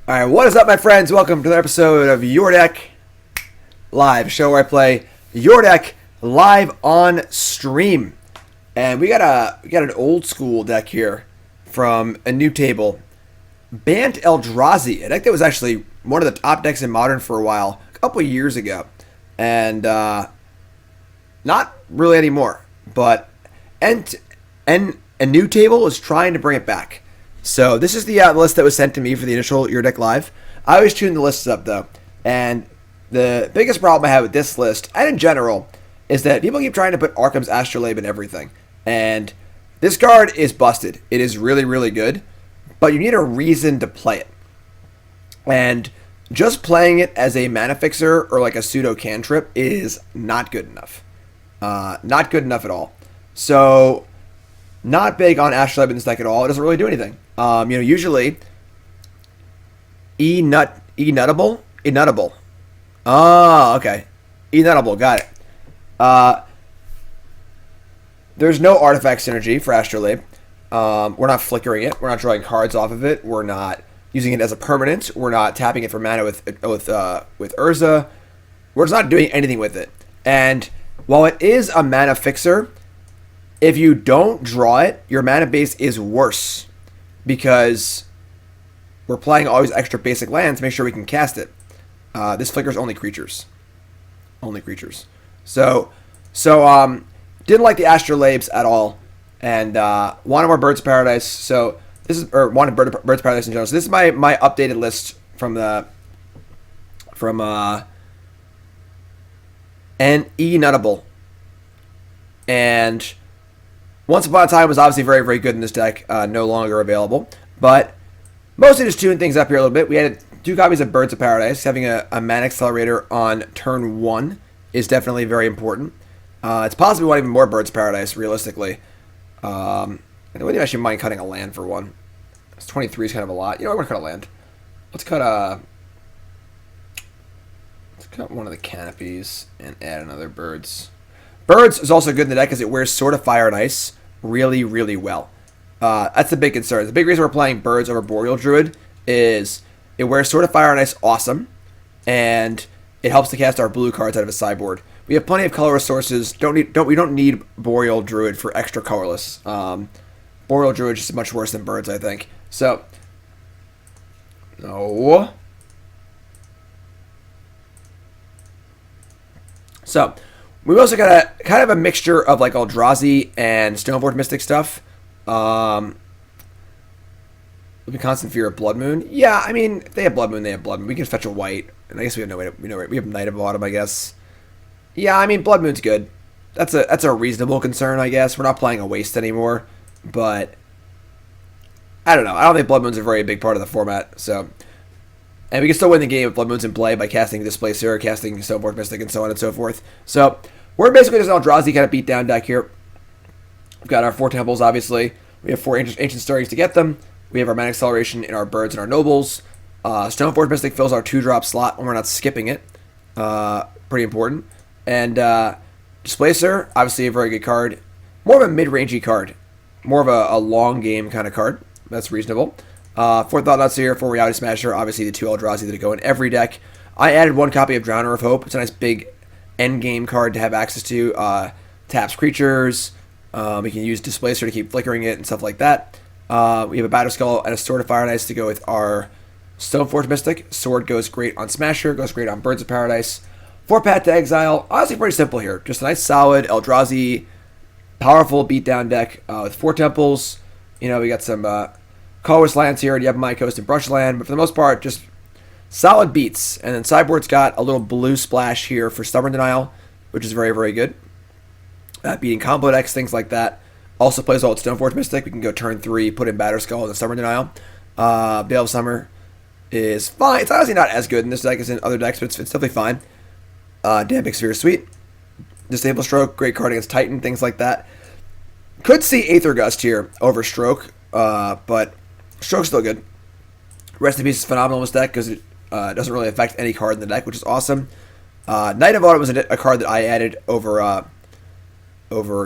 Alright, what is up, my friends? Welcome to another episode of Your Deck Live, a show where I play Your Deck live on stream. And we got an old school deck here from enutable. Bant Eldrazi, a deck that was actually one of the top decks in Modern for a while, a couple of years ago. And not really anymore. But enutable is trying to bring it back. So this is the list that was sent to me for the initial Your Deck Live. I always tune the lists up, though. And the biggest problem I have with this list, and in general, is that people keep trying to put Arkham's Astrolabe in everything. And this card is busted. It is really, really good. But you need a reason to play it. And just playing it as a mana fixer or like a pseudo cantrip is not good enough. Not good enough at all. So, not big on Astrolabe in this deck at all. It doesn't really do anything. Usually, enutable. Oh, okay. Enutable, got it. There's no artifact synergy for Astrolabe. We're not flickering it. We're not drawing cards off of it. We're not using it as a permanent. We're not tapping it for mana with Urza. We're just not doing anything with it. And while it is a mana fixer, if you don't draw it, your mana base is worse because we're playing all these extra basic lands to make sure we can cast it. This flickers only creatures. Only creatures. So, didn't like the Astrolabes at all, and wanted more Birds of Paradise. So this is, or wanted Birds of Paradise in general. So this is my updated list from enutable. And Once Upon a Time was obviously very, very good in this deck. No longer available. But mostly just tuning things up here a little bit. We had 2 copies of Birds of Paradise. Having a mana accelerator on turn 1 is definitely very important. It's possible we want even more Birds of Paradise, realistically. I wouldn't actually mind cutting a land for one. 23 is kind of a lot. You know, I want to cut a land. Let's cut one of the canopies and add another Birds. Birds is also good in the deck because it wears Sword of Fire and Ice really, really well. That's the big concern. The big reason we're playing Birds over Boreal Druid is it wears Sword of Fire and Ice awesome, and it helps to cast our blue cards out of a sideboard. We have plenty of colorless sources. We don't need Boreal Druid for extra colorless. Boreal Druid is just much worse than Birds, I think. So, no. So, we've also got a kind of a mixture of like Eldrazi and Stoneforge Mystic stuff. With constant fear of Blood Moon. Yeah, I mean, if they have Blood Moon, they have Blood Moon. We can fetch a white, and I guess we have no way to, we have Night of Autumn, I guess. Yeah, I mean, Blood Moon's good. That's a reasonable concern, I guess. We're not playing a waste anymore, but I don't know. I don't think Blood Moon's a very big part of the format, so. And we can still win the game if Blood Moon's in play by casting Displacer, casting Stoneforge Mystic, and so on and so forth. So, we're basically just an Eldrazi kind of beatdown deck here. We've got our 4 temples, obviously. We have 4 ancient stirrings to get them. We have our mana acceleration in our Birds and our Nobles. Stoneforge Mystic fills our 2-drop slot when we're not skipping it. Pretty important. And Displacer, obviously a very good card. More of a mid-rangey card. More of a long game kind of card. That's reasonable. 4 Thought-Knot Seer, 4 Reality Smasher. Obviously the 2 Eldrazi that go in every deck. I added 1 copy of Drowner of Hope. It's a nice big endgame card to have access to. Taps creatures. We can use Displacer to keep flickering it and stuff like that. We have a Batterskull and a Sword of Fire and Ice to go with our Stoneforge Mystic. Sword goes great on Smasher, goes great on Birds of Paradise. 4 Path to Exile. Honestly, pretty simple here. Just a nice, solid Eldrazi, powerful beatdown deck with 4 temples. You know, we got some colorless lands here at Yavimaya Coast and Brushland, but for the most part, just solid beats. And then Sideboard's got a little blue splash here for Stubborn Denial, which is very, very good. Beating combo decks, things like that. Also plays well with Stoneforge Mystic. We can go turn 3, put in Batterskull and the Stubborn Denial. Veil of Summer is fine. It's honestly not as good in this deck as in other decks, but it's definitely fine. Damping Sphere is sweet. Disdainful Stroke, great card against Titan, things like that. Could see Aether Gust here over Stroke, but Stroke's still good. Rest in Peace is phenomenal in this deck because it doesn't really affect any card in the deck, which is awesome. Night of Autumn was a card that I added over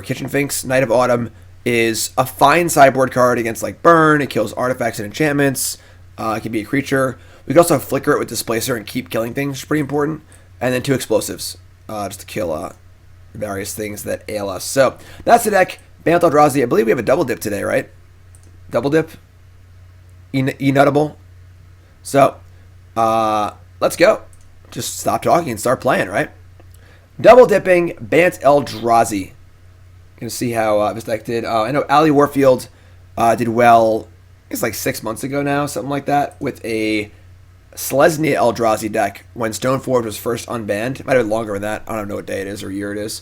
Kitchen Finks. Night of Autumn is a fine sideboard card against like Burn. It kills artifacts and enchantments. It can be a creature. We can also flicker it with Displacer and keep killing things, which is pretty important. And then 2 explosives, just to kill various things that ail us. So that's the deck. Bant Eldrazi. I believe we have a double dip today, right? Double dip. Enutable. So, let's go. Just stop talking and start playing, right? Double dipping Bant Eldrazi. Gonna see how this deck did. I know Ali Warfield did well. It's like 6 months ago now, something like that, with a Selesnya Eldrazi deck when Stoneforge was first unbanned. It might have been longer than that. I don't know what day it is or year it is.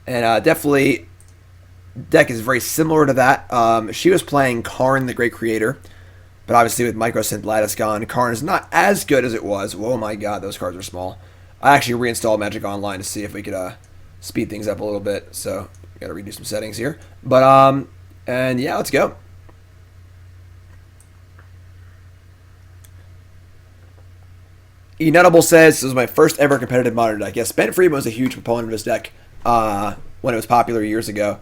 Definitely, deck is very similar to that. She was playing Karn, the Great Creator, but obviously with Microsynth Lattice gone, Karn is not as good as it was. Oh my god, those cards are small. I actually reinstalled Magic Online to see if we could speed things up a little bit. So got to redo some settings here. But and yeah, let's go. Enutable says, this was my first ever competitive Modern deck. Yes, Ben Friedman was a huge proponent of this deck when it was popular years ago.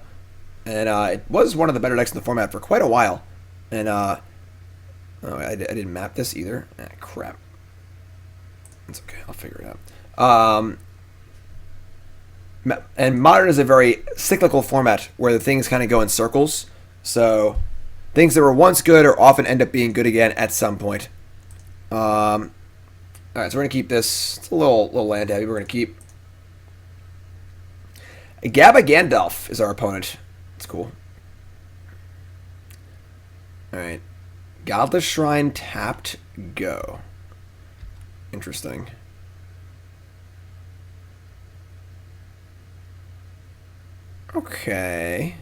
And it was one of the better decks in the format for quite a while. And I didn't map this either. Ah, crap. It's okay, I'll figure it out. And Modern is a very cyclical format where the things kind of go in circles. So things that were once good or often end up being good again at some point. Alright, so we're going to keep this. It's a little land heavy. We're going to keep. Gabba Gandalf is our opponent. That's cool. Alright. Godless Shrine tapped. Go. Interesting. Okay.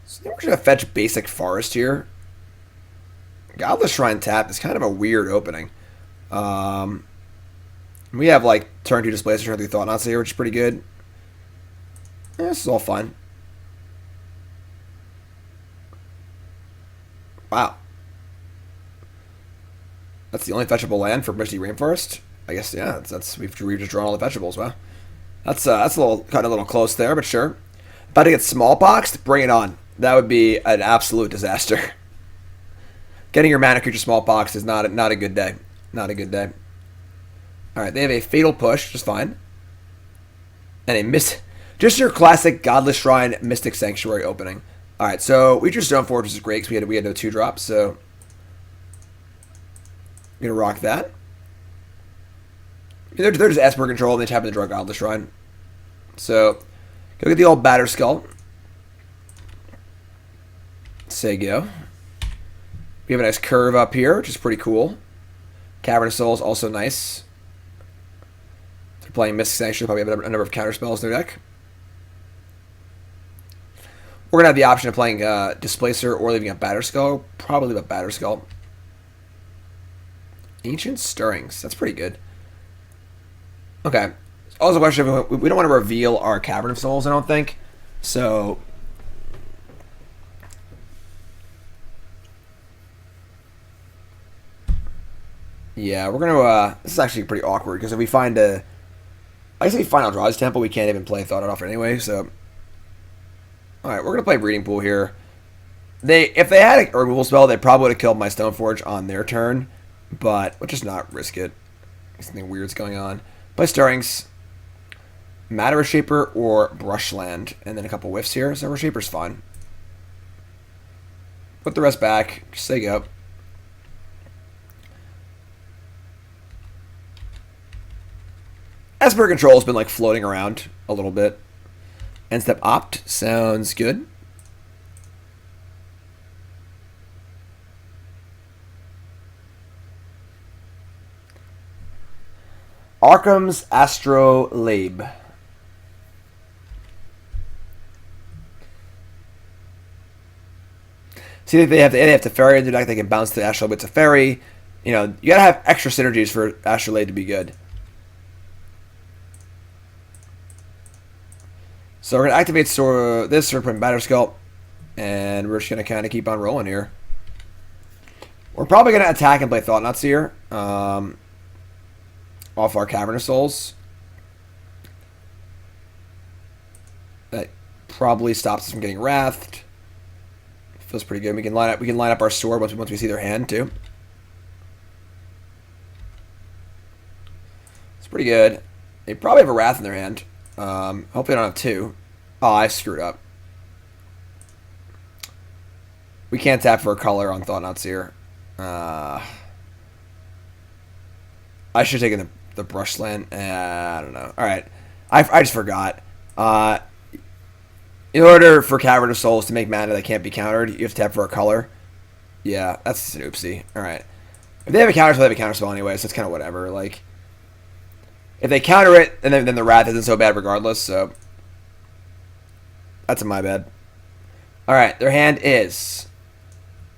So I think we're going to fetch basic forest here. Godless Shrine tapped is kind of a weird opening. We have like turn 2 Displacer, turn 3 Thought-Knot Seer, which is pretty good. Yeah, this is all fun. Wow. That's the only fetchable land for Misty Rainforest? I guess, yeah, we've just drawn all the fetchables. Wow. That's a little close there, but sure. About to get smallpoxed? Bring it on. That would be an absolute disaster. Getting your mana creature smallpox is not a good day. Not a good day. Alright, they have a Fatal Push, just fine. And just your classic Godless Shrine Mystic Sanctuary opening. Alright, so we drew Stoneforge, which is great because we had no 2-drops, so I'm gonna rock that. They're just Esper control and they tap in the draw Godless Shrine. So go get the old Batterskull. Say go. We have a nice curve up here, which is pretty cool. Cavern of Souls, also nice. If they're playing Mystic Sanctuary, probably have a number of counter spells in their deck. We're going to have the option of playing Displacer or leaving a Batterskull. Probably leave a Batterskull. Ancient Stirrings. That's pretty good. Okay. Also a question, we don't want to reveal our Cavern of Souls, I don't think. So yeah, we're gonna. This is actually pretty awkward because if we find I guess if we find Eldrazi Temple, we can't even play Thought-Knot Seer anyway. So, all right, we're gonna play Breeding Pool here. If they had a removal spell, they probably would have killed my Stoneforge on their turn, but we'll just not risk it. Something weird's going on. Play Stirrings, Matter Reshaper or Brushland, and then a couple whiffs here. So Reshaper's fine. Put the rest back. Just say go. Esper control has been like floating around a little bit. End step opt sounds good. Arkham's Astrolabe. See if they have to ferry in their deck, they can bounce the Astrolabe with Teferi. You know, you gotta have extra synergies for Astrolabe to be good. So we're going to activate this, we're putting Batterskull, and we're just going to kind of keep on rolling here. We're probably going to attack and play Thought-Knot Seer off our Cavern of Souls. That probably stops us from getting Wrathed. Feels pretty good. We can line up our sword once we see their hand too. It's pretty good. They probably have a Wrath in their hand. Hopefully they don't have two. Oh, I screwed up. We can't tap for a color on Thought-Knot Seer. I should have taken the Brushland. I don't know. Alright. I just forgot. In order for Cavern of Souls to make mana that can't be countered, you have to tap for a color. Yeah, that's just an oopsie. Alright. If they have a counterspell, they have a counterspell anyway, so it's kind of whatever. Like, if they counter it, and then the Wrath isn't so bad regardless, so that's my bad. Alright, their hand is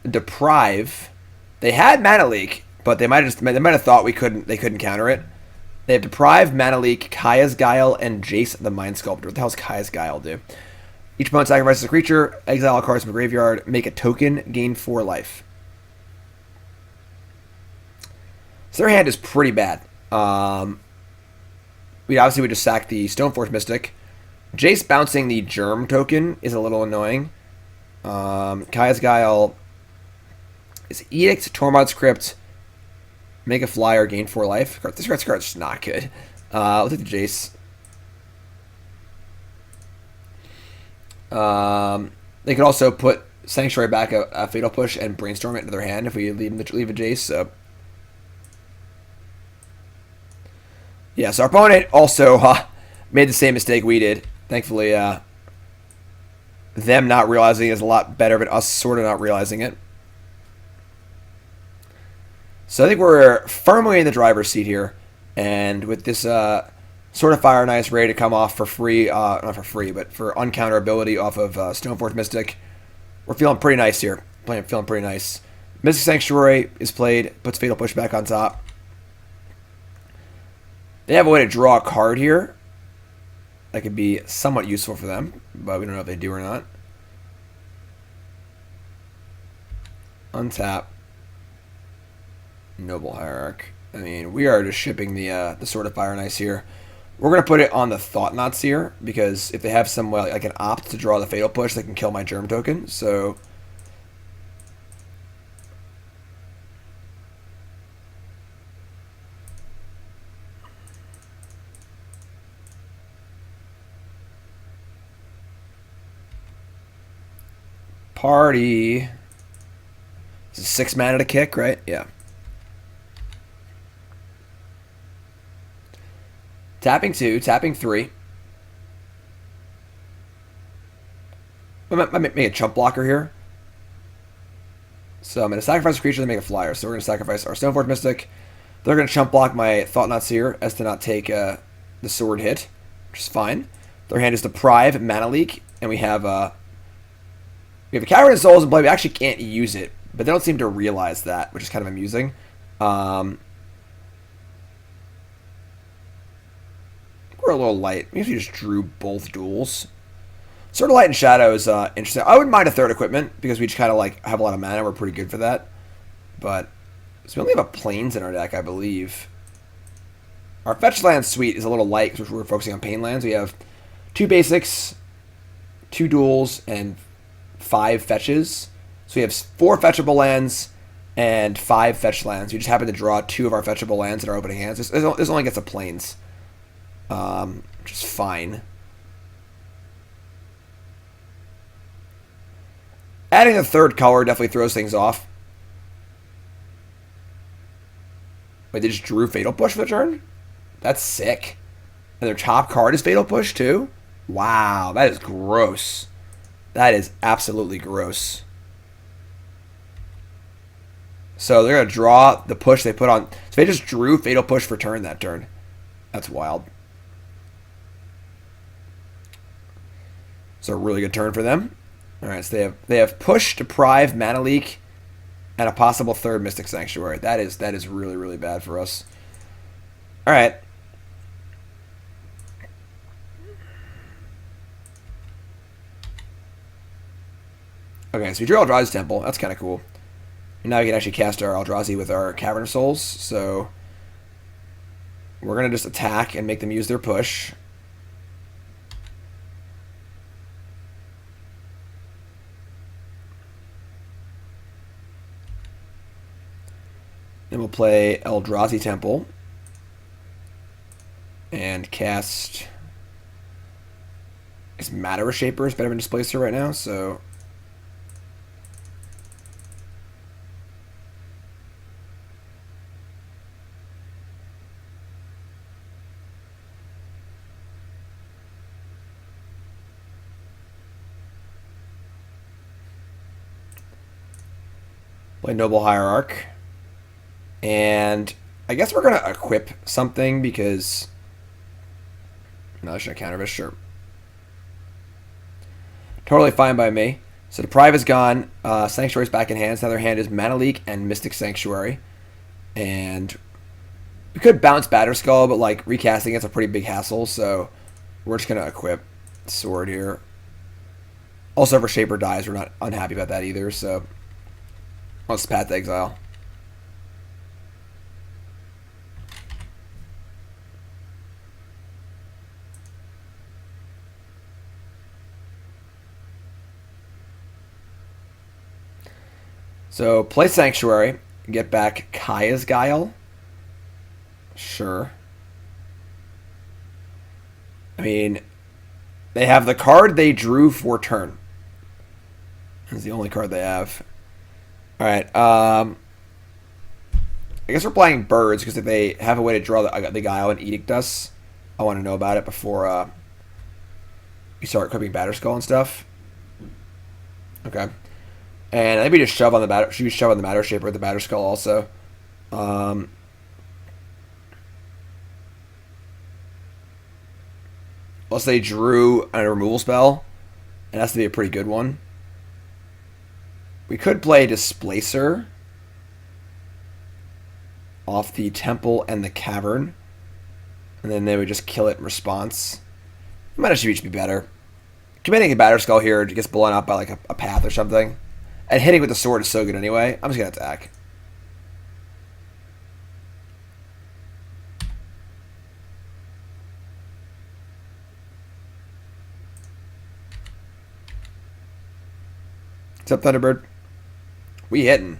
Deprive. They had Mana Leak, but they might have thought they couldn't counter it. They have Deprive, Mana Leak, Kaya's Guile, and Jace the Mind Sculptor. What the hell does Kaya's Guile do? Each opponent sacrifices a creature, exile all cards from the graveyard, make a token, gain 4 life. So their hand is pretty bad. We obviously would just sack the Stoneforge Mystic. Jace bouncing the Germ token is a little annoying. Kaya's Guile is Edict, Tormod's Crypt, make a flyer, gain 4 life. This card's just not good. I'll take the Jace. They could also put Sanctuary back a Fatal Push and Brainstorm it into their hand if we leave a Jace. So yeah, so our opponent also made the same mistake we did. Thankfully, them not realizing it is a lot better, but us sort of not realizing it. So I think we're firmly in the driver's seat here, and with this Sword of Fire and Ice ready to come off for free, not for free, but for uncounterability off of Stoneforge Mystic, we're feeling pretty nice here. Feeling pretty nice. Mystic Sanctuary is played, puts Fatal Push back on top. They have a way to draw a card here that could be somewhat useful for them, but we don't know if they do or not. Untap. Noble Hierarch. I mean, we are just shipping the Sword of Fire and Ice here. We're going to put it on the Thought-Knot Seer, because if they have some like an opt to draw the Fatal Push, they can kill my Germ token, so party. This is 6 mana to kick, right? Yeah. Tapping 2, tapping 3. I might make a chump blocker here. So I'm going to sacrifice a creature and make a flyer. So we're going to sacrifice our Stoneforge Mystic. They're going to chump block my Thought-Knot Seer as to not take the sword hit, which is fine. Their hand is Deprive, Mana Leak, and we have a Cavern of Souls in play. We actually can't use it, but they don't seem to realize that, which is kind of amusing. We're a little light. We actually just drew both duels. Sort of Light and Shadow is interesting. I wouldn't mind a third equipment because we just kind of like have a lot of mana. We're pretty good for that. But so we only have a Plains in our deck, I believe. Our Fetch Land suite is a little light because we're focusing on Pain lands. We have 2 basics, 2 duels, and 5 fetches. So we have 4 fetchable lands and 5 fetch lands. We just happen to draw 2 of our fetchable lands in our opening hands. This only gets a Plains. Which is fine. Adding a third color definitely throws things off. Wait, they just drew Fatal Push for the turn? That's sick. And their top card is Fatal Push too? Wow, that is gross. That is absolutely gross. So they're going to draw the push they put on. So they just drew Fatal Push for turn that turn. That's wild. It's a really good turn for them. All right, so they have Push, Deprive, Mana Leak, and a possible third Mystic Sanctuary. That is really, really bad for us. All right. Okay, so we drew Eldrazi Temple. That's kind of cool. And now we can actually cast our Eldrazi with our Cavern of Souls. So we're going to just attack and make them use their push. Then we'll play Eldrazi Temple. And cast... Is Matter Reshaper is better than Displacer right now, so... Play Noble Hierarch. And I guess we're going to equip something because... No, I should counter this, sure. Totally fine by me. So Deprive is gone. Sanctuary's back in hand. So now their hand is Mana Leak and Mystic Sanctuary. And we could bounce Batterskull, but like recasting it's a pretty big hassle, so we're just going to equip Sword here. Also, if Reshaper dies, we're not unhappy about that either, so let's Path to Exile. So, play Sanctuary, get back Kaya's Guile. Sure. I mean, they have the card they drew for turn. That's the only card they have. Alright, I guess we're playing Birds, because if they have a way to draw the Guile and Edict us, I want to know about it before you start equipping Batterskull and stuff. Okay. And I think we just shove on the Matter Reshaper with the Batterskull also. Unless they drew a removal spell. It has to be a pretty good one. We could play Displacer off the Temple and the Cavern. And then they would just kill it in response. It might actually be better. Committing a Batterskull here gets blown up by like a path or something. And hitting with the sword is so good anyway. I'm just going to attack. What's up, Thunderbird? We hitting.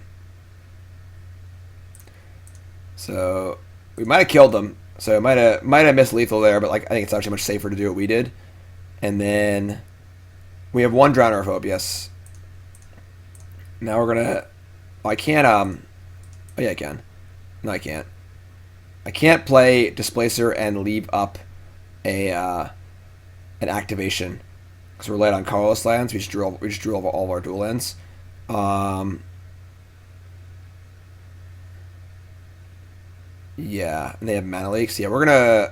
So, we might have killed them. So, it might have missed lethal there, but like I think it's actually much safer to do what we did. And then we have one Drowner of Hope, yes. Now we're gonna... Oh, I can't, oh yeah, I can. No, I can't. I can't play Displacer and leave up an activation. Because we're light on colorless lands. We just drew all of our dual lands. Yeah, and they have Mana Leaks. Yeah, we'll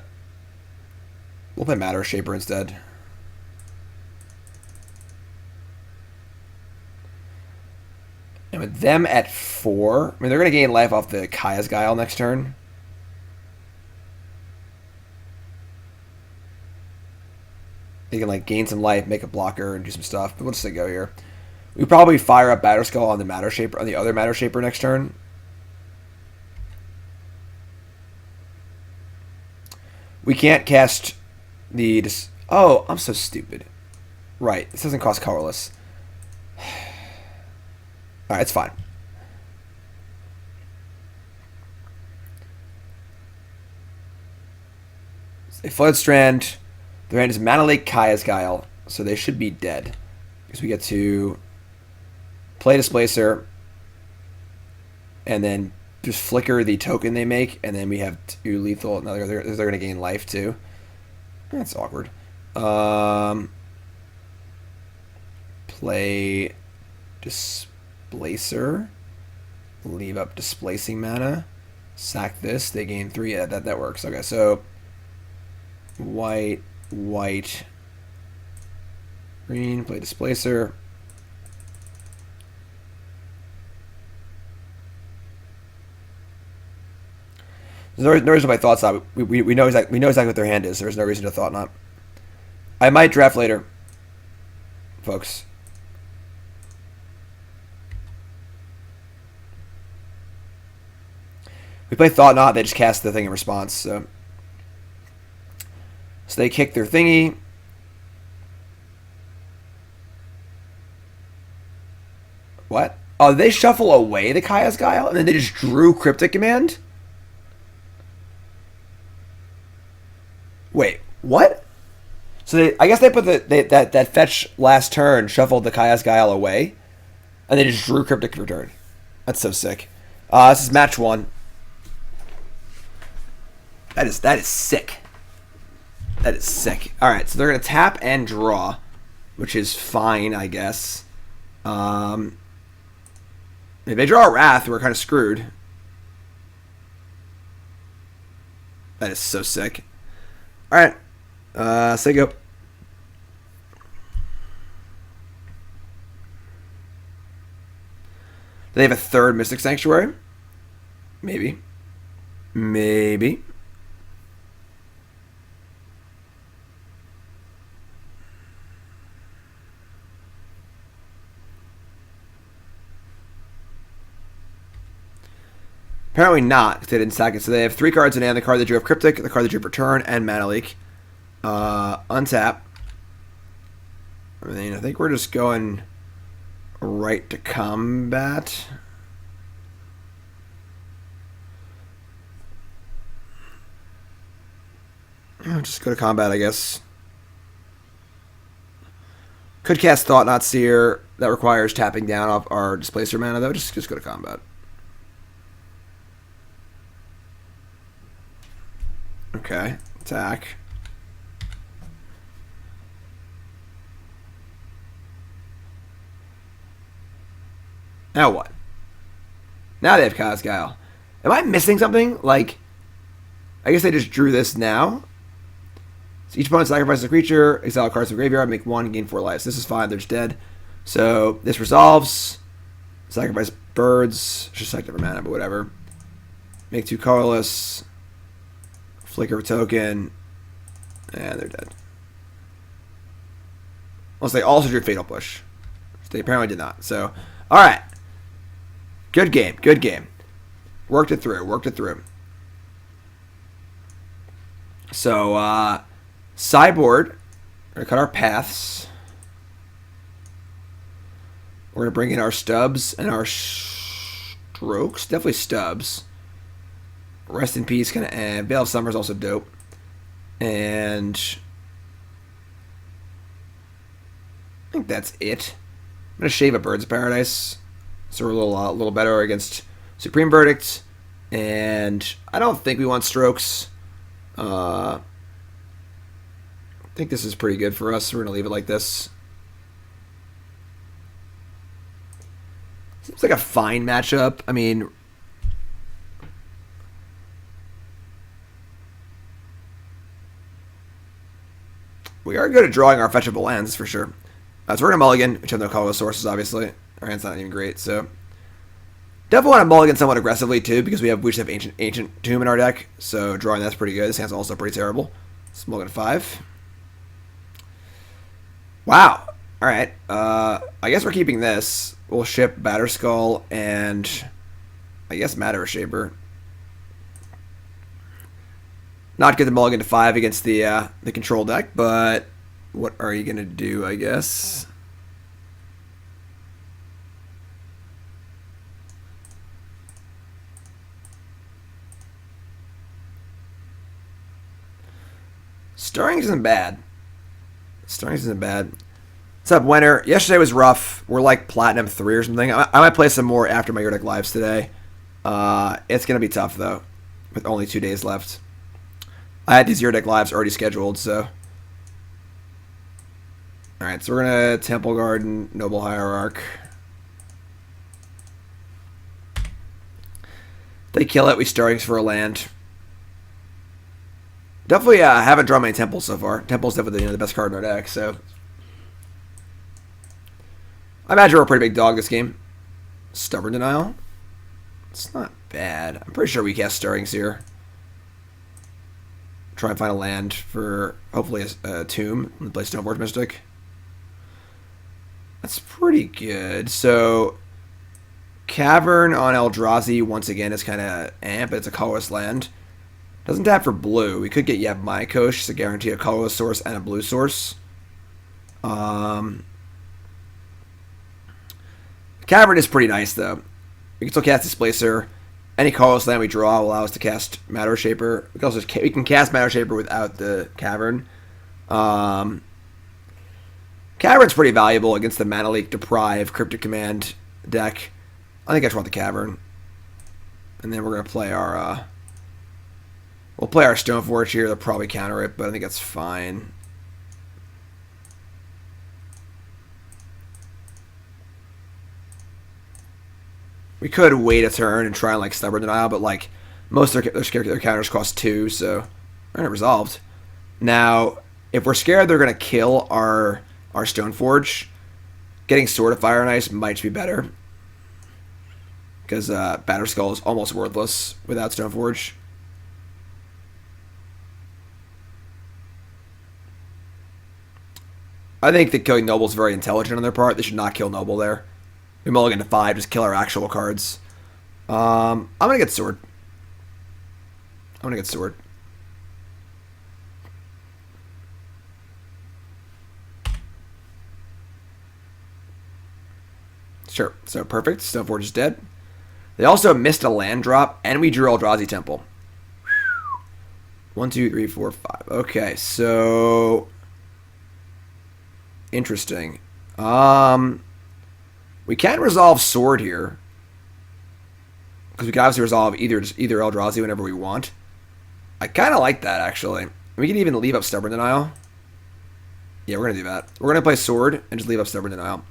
play Matter Reshaper instead. And with them at 4, I mean, they're going to gain life off the Kaya's Guile next turn. They can, like, gain some life, make a blocker, and do some stuff. But we'll just go here. We probably fire up Batterskull on the Matter Reshaper, on the other Matter Reshaper next turn. We can't cast the... Oh, I'm so stupid. Right, this doesn't cost colorless. Alright, it's fine. So they Flood Strand. Their hand is Mana Lake, Kaya's Guile. So they should be dead. Because we get to play Displacer. And then just flicker the token they make. And then we have 2 lethal. No, they're going to gain life too. That's awkward. Play Displacer. Leave up displacing mana. Sack this. They gain 3. Yeah, that works. Okay, so white, green. Play Displacer. There's no reason to play Thought-Knot. We know exactly what their hand is. There's no reason to Thought-Knot. I might draft later, folks. We play Thought-Knot, they just cast the thing in response. So they kick their thingy. What? Oh, they shuffle away the Kaya's Guile, and then they just drew Cryptic Command? Wait, what? So I guess they put that fetch last turn, shuffled the Kaya's Guile away, and they just drew Cryptic return. That's so sick. This is match 1. That is sick. That is sick. All right, so they're gonna tap and draw, which is fine, I guess. If they draw a Wrath, we're kind of screwed. That is so sick. All right, say go. Do they have a third Mystic Sanctuary? Maybe. Maybe. Apparently not, because they didn't sack it. So they have 3 cards in hand. The card that drew have Cryptic, the card that drew Return, and Mana Leak. Untap. I mean, I think we're just going right to combat. Just go to combat, I guess. Could cast Thought-Knot Seer. That requires tapping down off our Displacer mana, though. Just go to combat. Okay, attack. Now what? Now they have Kaya's Guile. Am I missing something? Like, I guess they just drew this now. So each opponent sacrifices a creature, exile cards from the graveyard, make 1, gain 4 lives. This is fine, they're just dead. So this resolves. Sacrifice birds. Just like different mana, but whatever. Make 2 colorless. Flicker of a token. And they're dead. Unless they also drew Fatal Push. Which they apparently did not. So, alright. Good game. Good game. Worked it through. Worked it through. So, Sideboard. We're going to cut our paths. We're going to bring in our stubs and our strokes. Definitely stubs. Rest in Peace, kind of, and Veil of Summer is also dope. And I think that's it. I'm gonna shave a Birds of Paradise, so we're a little better against Supreme Verdict. And I don't think we want strokes. I think this is pretty good for us. We're gonna leave it like this. Seems like a fine matchup. I mean, we are good at drawing our fetchable lands, for sure. So we're going to mulligan, which have no colorless sources, obviously. Our hand's not even great, so... Definitely want to mulligan somewhat aggressively, too, because we just have Ancient Tomb in our deck, so drawing that's pretty good. This hand's also pretty terrible. Let's mulligan 5. Wow. Alright. I guess we're keeping this. We'll ship Batterskull and... I guess Matter Reshaper. Not get the mulligan to 5 against the control deck, but what are you going to do, I guess? Stirring isn't bad. Stirring isn't bad. What's up, Winter? Yesterday was rough. We're like Platinum 3 or something. I might play some more after my Your Deck Lives today. It's going to be tough, though, with only 2 days left. I had these Your Deck Lives already scheduled, so... Alright, so we're going to Temple Garden, Noble Hierarch. They kill it, we Stirrings for a land. Definitely haven't drawn many Temples so far. Temple's definitely the best card in our deck, so... I imagine we're a pretty big dog this game. Stubborn Denial. It's not bad. I'm pretty sure we cast Stirrings here. Try and find a land for, hopefully, a tomb. And play Stoneforge Mystic. That's pretty good. So, Cavern on Eldrazi, once again, is kind of amp. It's a colorless land. Doesn't tap for blue. We could get Yavimaya Coast to guarantee a colorless source and a blue source. Cavern is pretty nice, though. We can still cast Displacer. Any colorless land we draw will allow us to cast Matter Reshaper. We can cast Matter Reshaper without the Cavern. Cavern's pretty valuable against the Mana Leak Deprive Cryptic Command deck. I think I just want the Cavern. And then we're going to play our... we'll play our Stoneforge here. They'll probably counter it, but I think that's fine. We could wait a turn and try and like Stubborn Denial, but like most of their counters cost 2, so they're not resolved. Now, if we're scared they're going to kill our Stoneforge, getting Sword of Fire and Ice might just be better. Because Batterskull is almost worthless without Stoneforge. I think that killing Noble is very intelligent on their part. They should not kill Noble there. We mulligan to 5, just kill our actual cards. I'm going to get Sword. Sure, so perfect. Stoneforge is dead. They also missed a land drop, and we drew Eldrazi Temple. 1, 2, 3, 4, 5. Okay, so... interesting. We can resolve Sword here. Because we can obviously resolve either Eldrazi whenever we want. I kind of like that, actually. We can even leave up Stubborn Denial. Yeah, we're going to do that. We're going to play Sword and just leave up Stubborn Denial.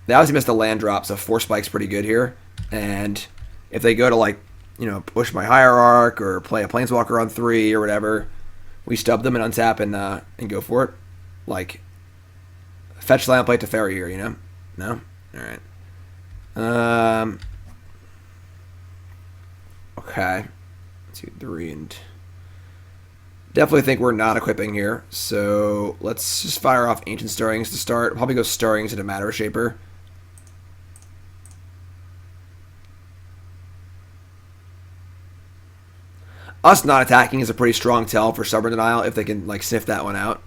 They obviously missed a land drop, so 4 Spike's pretty good here. And if they go to, like, you know, push my Hierarch or play a Planeswalker on 3 or whatever, we stub them and untap and go for it. Like... fetch land, play Teferi here, you know? No? Alright. Okay. 2, 3, and... definitely think we're not equipping here. So, let's just fire off Ancient Stirrings to start. Probably go Stirrings into Matter Reshaper. Us not attacking is a pretty strong tell for Stubborn Denial if they can, like, sniff that one out.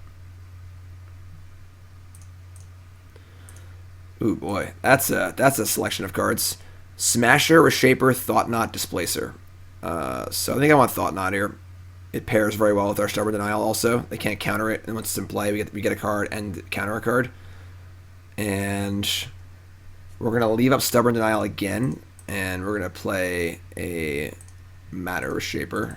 Ooh, boy. That's a selection of cards. Smasher, Reshaper, Thought-Knot, Displacer. So I think I want Thought-Knot here. It pairs very well with our Stubborn Denial also. They can't counter it, and once it's in play, we get a card and counter a card. And we're going to leave up Stubborn Denial again, and we're going to play a Matter Reshaper.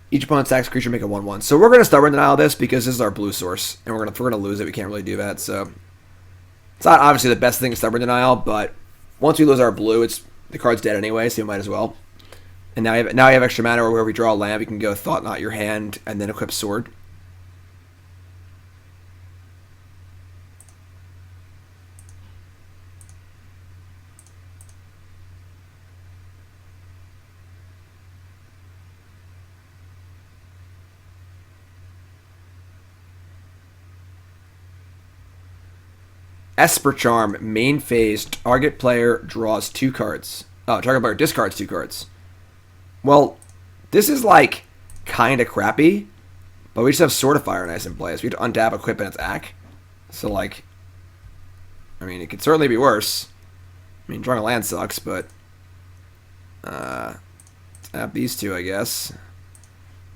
Each opponent's tax creature make a 1/1. So we're going to Stubborn Denial this because this is our blue source, and if we're going to lose it, we can't really do that. So it's not obviously the best thing to Stubborn Denial, but once we lose our blue, the card's dead anyway, so you might as well. And now you have extra mana, or where we draw a land, we can go Thought-Knot your hand and then equip Sword. Esper Charm, main phase, target player draws 2 cards. Oh, target player discards 2 cards. Well, this is like kind of crappy, but we just have Sword of Fire and Ice in play. So we have to untap, equip, and attack. So, like, I mean, it could certainly be worse. I mean, drawing a land sucks, but tap these 2, I guess.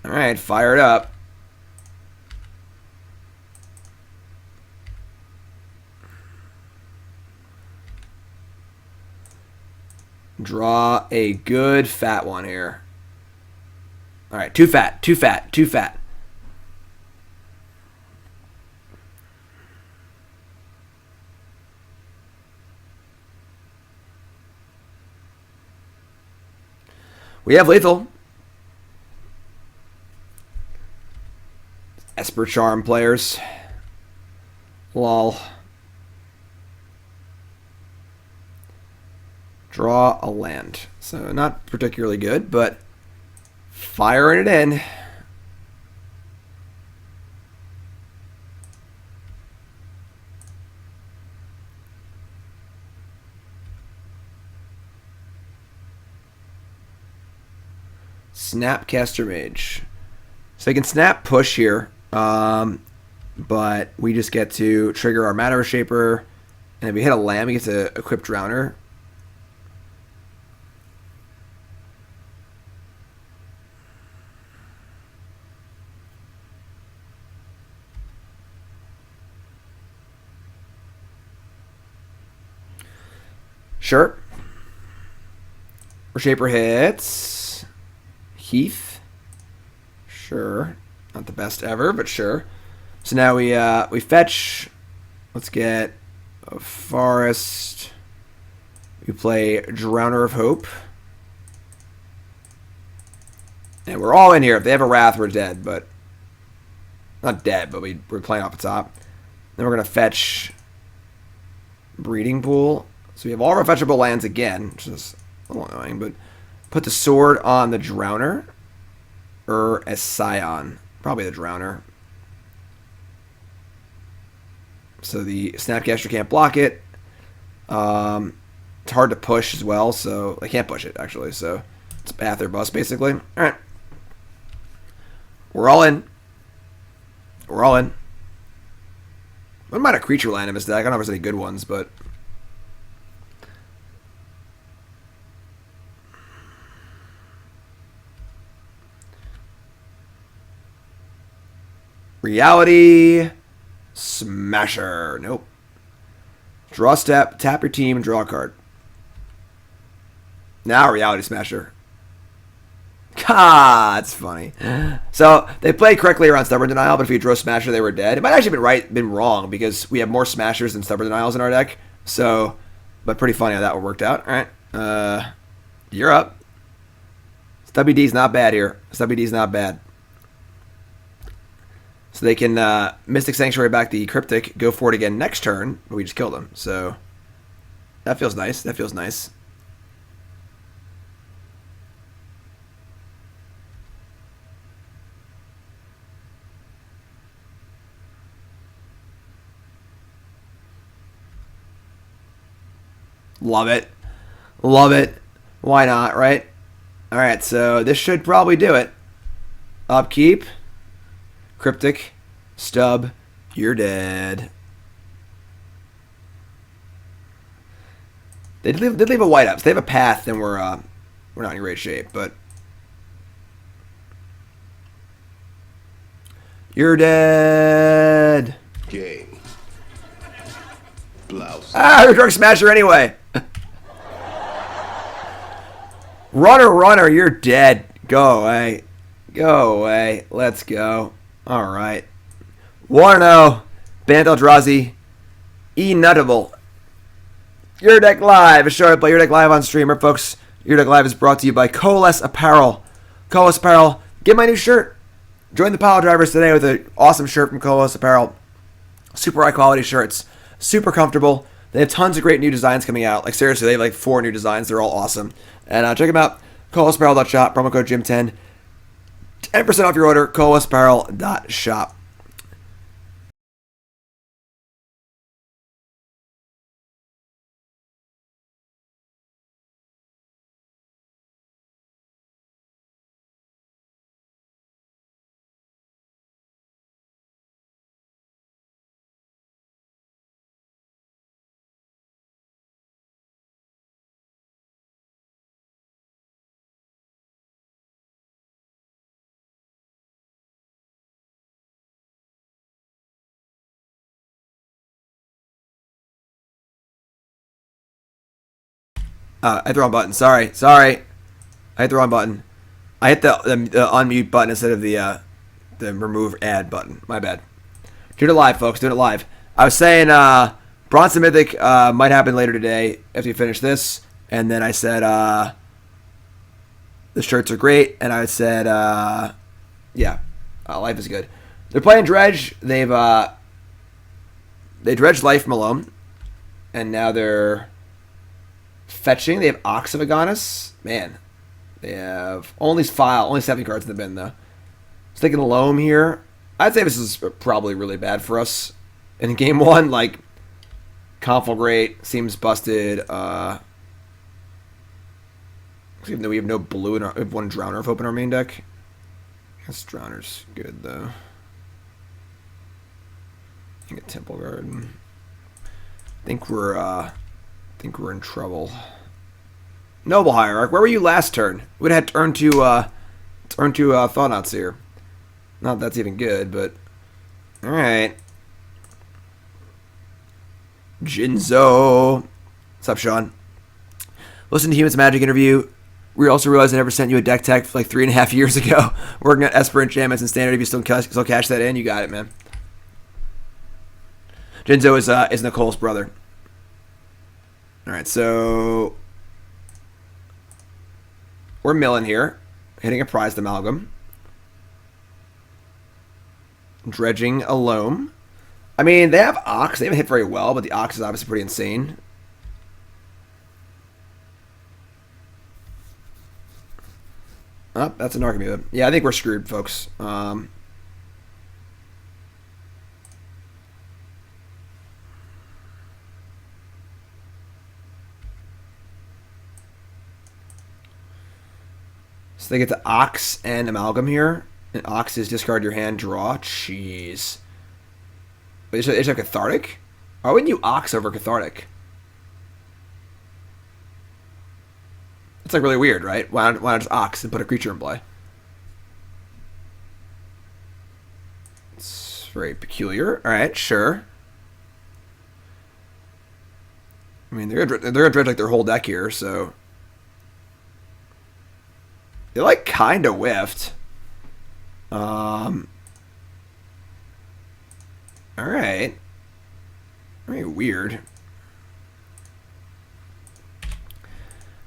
All right, fire it up. Draw a good fat one here. All right, too fat. We have lethal. Esper Charm players. Lol. Draw a land. So not particularly good, but Firing it in. Snapcaster Mage. So they can snap push here. But we just get to trigger our Matter Reshaper. And if we hit a land, we get to equip Drowner. Sure. Reshaper hits. Heath. Sure. Not the best ever, but sure. So now we fetch. Let's get a Forest. We play Drowner of Hope. And we're all in here. If they have a Wrath, we're dead, but not dead, but we're playing off the top. Then we're gonna fetch Breeding Pool. So we have all of our fetchable lands again, which is a little annoying, but put the sword on the Drowner or a Scion. Probably the Drowner. So the Snapcaster can't block it. It's hard to push as well, so I can't push it actually. So it's path or bust basically. All right, we're all in. We're all in. I might have creature land in this deck. I don't know if there's any good ones, but Reality Smasher. Nope. Draw step, tap your team, and draw a card. Now Reality Smasher. That's funny. So they played correctly around Stubborn Denial, but if you drew Smasher, they were dead. It might actually been wrong because we have more Smashers than Stubborn Denials in our deck. So, but pretty funny how that one worked out. All right, you're up. Stubby D's not bad here. Stubby D's not bad. So they can Mystic Sanctuary back the Cryptic, go for it again next turn, but we just killed them. So that feels nice. That feels nice. Love it. Love it. Why not, right? All right, so this should probably do it. Upkeep. Cryptic. Stub. You're dead. They did leave a white up. So they have a path, then we're not in great shape, but you're dead. Game. Blouse. You're a Drug Smasher anyway. Runner, you're dead. Go away. Go away. Let's go. All right. 1-0. Bant Eldrazi. Enutable. Your Deck Live. A show I play Your Deck Live on streamer, folks. Your Deck Live is brought to you by Coalesce Apparel. Coalesce Apparel. Get my new shirt. Join the pile drivers today with an awesome shirt from Coalesce Apparel. Super high quality shirts. Super comfortable. They have tons of great new designs coming out. Like seriously, they have like 4 new designs. They're all awesome. And check them out. CoalesceApparel.shop. Promo code Jim10. 10% off your order. CoalesceApparel.shop. I hit the wrong button. Sorry. I hit the wrong button. I hit the unmute button instead of the remove ad button. My bad. Doing it live, folks. Doing it live. I was saying Bronze Mythic might happen later today after you finish this. And then I said the shirts are great. And I said, yeah, life is good. They're playing Dredge. They dredged life from Malone. And now they're fetching. They have Ox of Agonis. Man, They have only 7 cards in the bin though. So taking Loam here. I'd say this is probably really bad for us in game 1. Like, Conflagrate seems busted. Even though we have no blue in our, we have 1 Drowner open our main deck. I guess Drowner's good though. I think a Temple Garden. I think we're in trouble. Noble Hierarch, where were you last turn? Would have had turn to Thought-Knot Seer. Not that that's even good, but all right. Jinzo, what's up, Sean? Listen to Human's Magic interview. We also realized I never sent you a deck tech like 3.5 years ago. Working at Esper enchantments and standard. If you still cash that in, you got it, man. Jinzo is Nicole's brother. All right, so we're milling here, hitting a prized amalgam, dredging a loam. I mean, they have Ox. They haven't hit very well, but the Ox is obviously pretty insane. Oh, that's an Archimedes. Yeah, I think we're screwed, folks. So they get the Ox and Amalgam here. And Ox is discard your hand, draw. Jeez. Wait, is it Cathartic? Why wouldn't you Ox over Cathartic? It's like really weird, right? Why not just Ox and put a creature in play? It's very peculiar. All right, sure. I mean, they're gonna dredge like their whole deck here, so they like kind of whiffed. All right. Very weird.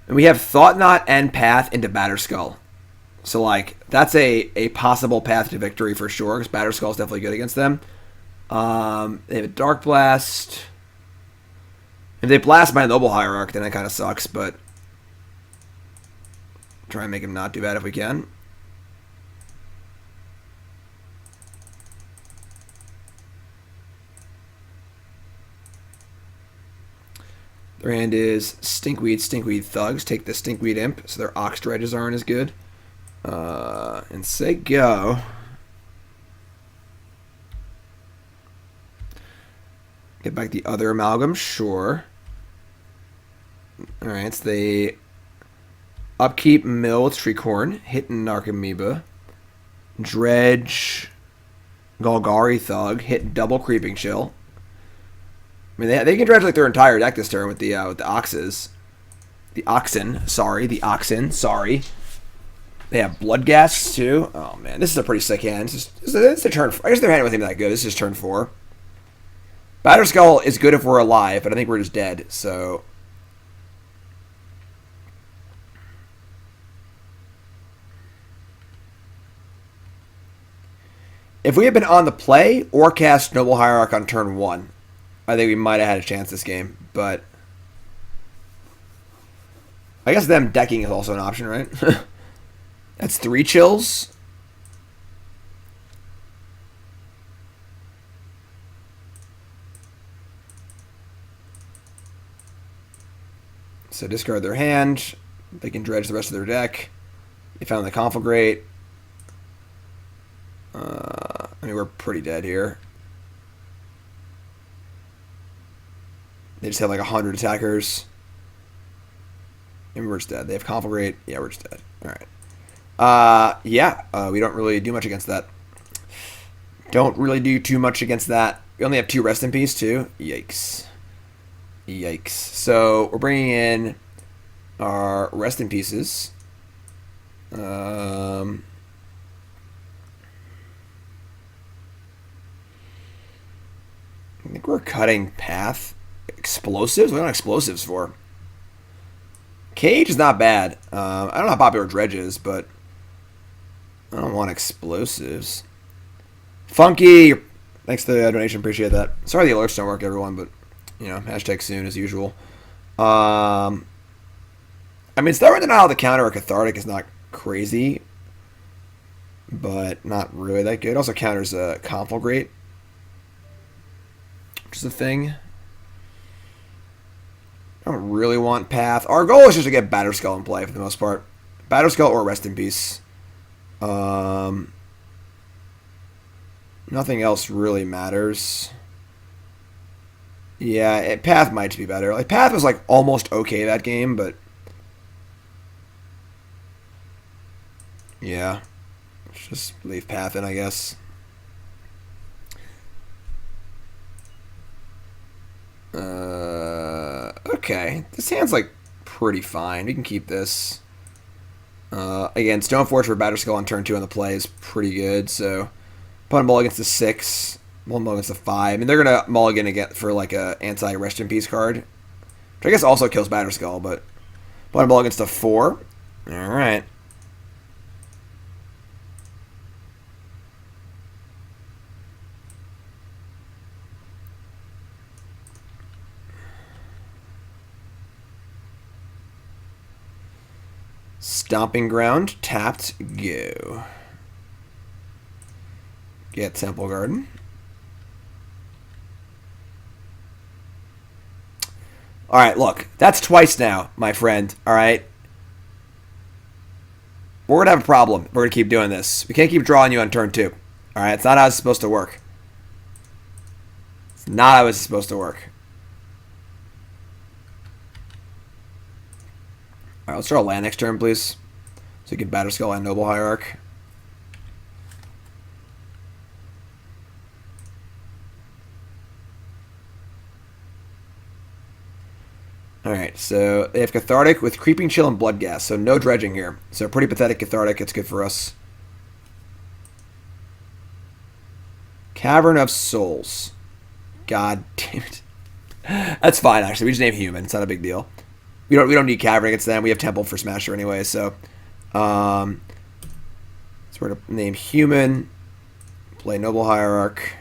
And we have Thought-Knot and Path into Batterskull. So, like, that's a possible path to victory for sure, because Batterskull is definitely good against them. They have a Dark Blast. If they blast my Noble Hierarch, then that kind of sucks, but try and make him not do bad if we can. Their hand is Stinkweed Thugs. Take the Stinkweed Imp, so their Ox Dredges aren't as good. And say go. Get back the other Amalgam, sure. Alright, so they upkeep Mill with Treecorn, hit Narcomoeba, Dredge, Golgari Thug, hit double Creeping Chill. I mean, they can dredge like their entire deck this turn with the Oxes. The Oxen, sorry. They have Bloodghast too. Oh man, this is a pretty sick hand. It's a turn. I guess their hand wasn't even that good. This is turn 4. Batterskull is good if we're alive, but I think we're just dead. So if we had been on the play or cast Noble Hierarch on turn 1, I think we might have had a chance this game, but I guess them decking is also an option, right? That's 3 chills. So discard their hand. They can dredge the rest of their deck. They found the Conflagrate. I mean, we're pretty dead here. They just have like 100 attackers. And we're just dead. They have Conflagrate. Yeah, we're just dead. Alright. We don't really do much against that. Don't really do too much against that. We only have 2 Rest in Peace, too. Yikes. So, we're bringing in our Rest in Pieces. I think we're cutting Path. Explosives? What are explosives for? Cage is not bad. I don't know how popular Dredge is, but I don't want explosives. Funky, thanks for the donation. Appreciate that. Sorry the alerts don't work, everyone, but, you know, hashtag soon as usual. I I mean, Stubborn Denial to counter a Cathartic is not crazy, but not really that good. Also counters a Conflagrate, which is a thing. I don't really want Path. Our goal is just to get Batterskull in play for the most part. Batterskull or Rest in Peace. Nothing else really matters. Yeah, Path might be better. Like Path was like almost okay that game, but yeah, let's just leave Path in, I guess. Okay, this hand's like pretty fine. We can keep this. Again, Stoneforge for Batterskull on turn 2 on the play is pretty good. So, opponent mulligans the 6, one mulligans the 5, and they're gonna mulligan again for like a anti-Rest in Peace card, which I guess also kills Batterskull. But opponent mulligans the 4. All right. Stomping Ground, tapped, go. Get Temple Garden. Alright, look, that's twice now, my friend, alright? We're going to have a problem. We're going to keep doing this. We can't keep drawing you on turn 2. Alright, it's not how it's supposed to work. It's not how it's supposed to work. Alright, let's draw a land next turn, please. So you can Batterskull and Noble Hierarch. Alright, so they have Cathartic with Creeping Chill and Bloodghast, so no dredging here. So pretty pathetic Cathartic, it's good for us. Cavern of Souls. God damn it. That's fine, actually. We just name Human. It's not a big deal. We don't need Cavern against them. We have Temple for Smasher anyway, so we're gonna name Human, play Noble Hierarch,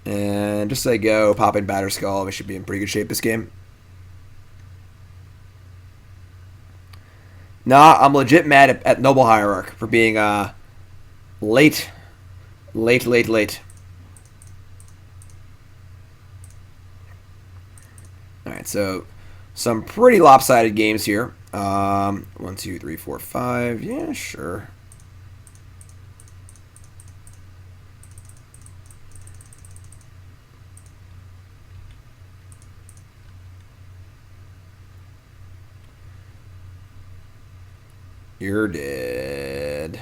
and just say go, pop in Batterskull. We should be in pretty good shape this game. Nah, I'm legit mad at Noble Hierarch for being late. Alright, so some pretty lopsided games here. 1, 2, 3, 4, 5. Yeah, sure. You're dead.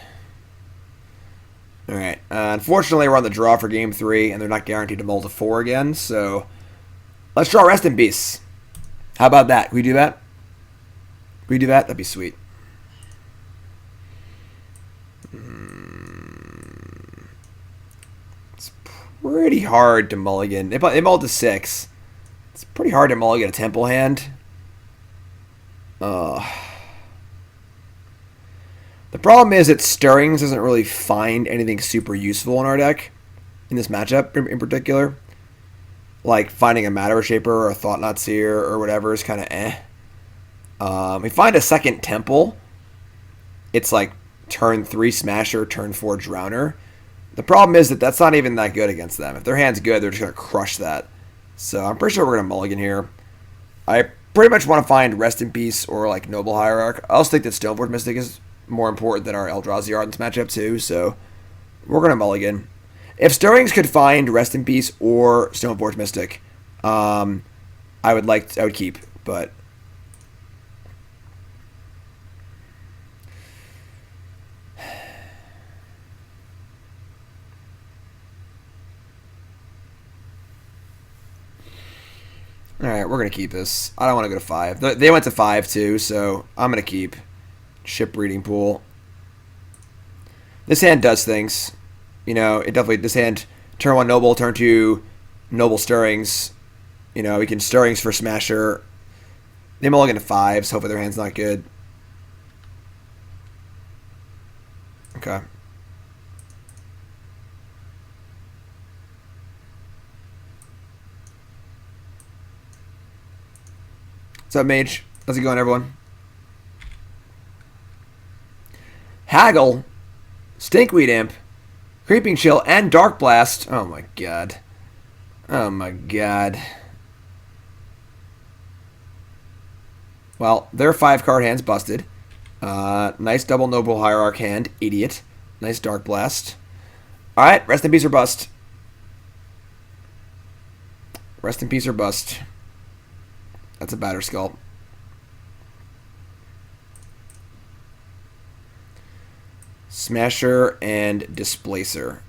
Alright. Unfortunately, we're on the draw for game 3, and they're not guaranteed to mull to 4 again, so let's draw Rest in Peace. How about that? Can we do that? Can we do that? That'd be sweet. It's pretty hard to mulligan. They mulled to 6. It's pretty hard to mulligan a Temple hand. The problem is that Stirrings doesn't really find anything super useful in our deck, in this matchup in particular. Like finding a Matter Reshaper or a Thought-Knot Seer or whatever is kind of eh. We find a second Temple. It's like turn 3 Smasher, turn 4 Drowner. The problem is that that's not even that good against them. If their hand's good, they're just going to crush that. So I'm pretty sure we're going to mulligan here. I pretty much want to find Rest in Peace or like Noble Hierarch. I also think that Stoneforge Mystic is more important than our Eldrazi art in this matchup too, so we're going to mulligan. If Stirrings could find Rest in Peace or Stoneforge Mystic, I would keep, but alright, we're going to keep this. I don't want to go to 5. They went to 5 too, so I'm going to keep. Ship Breeding Pool. This hand does things. You know, it definitely, this hand, turn 1 Noble, turn 2 Noble Stirrings. You know, we can Stirrings for Smasher. They mulligan to 5s. Hopefully their hand's not good. Okay. What's up, Mage? How's it going, everyone? Haggle, Stinkweed Imp, Creeping Chill, and Dark Blast. Oh my god. Oh my god. Well, their 5-card hand's busted. Nice double Noble Hierarch hand. Idiot. Nice Dark Blast. Alright, rest in peace or bust. Rest in peace or bust. That's a Batterskull. Smasher and Displacer.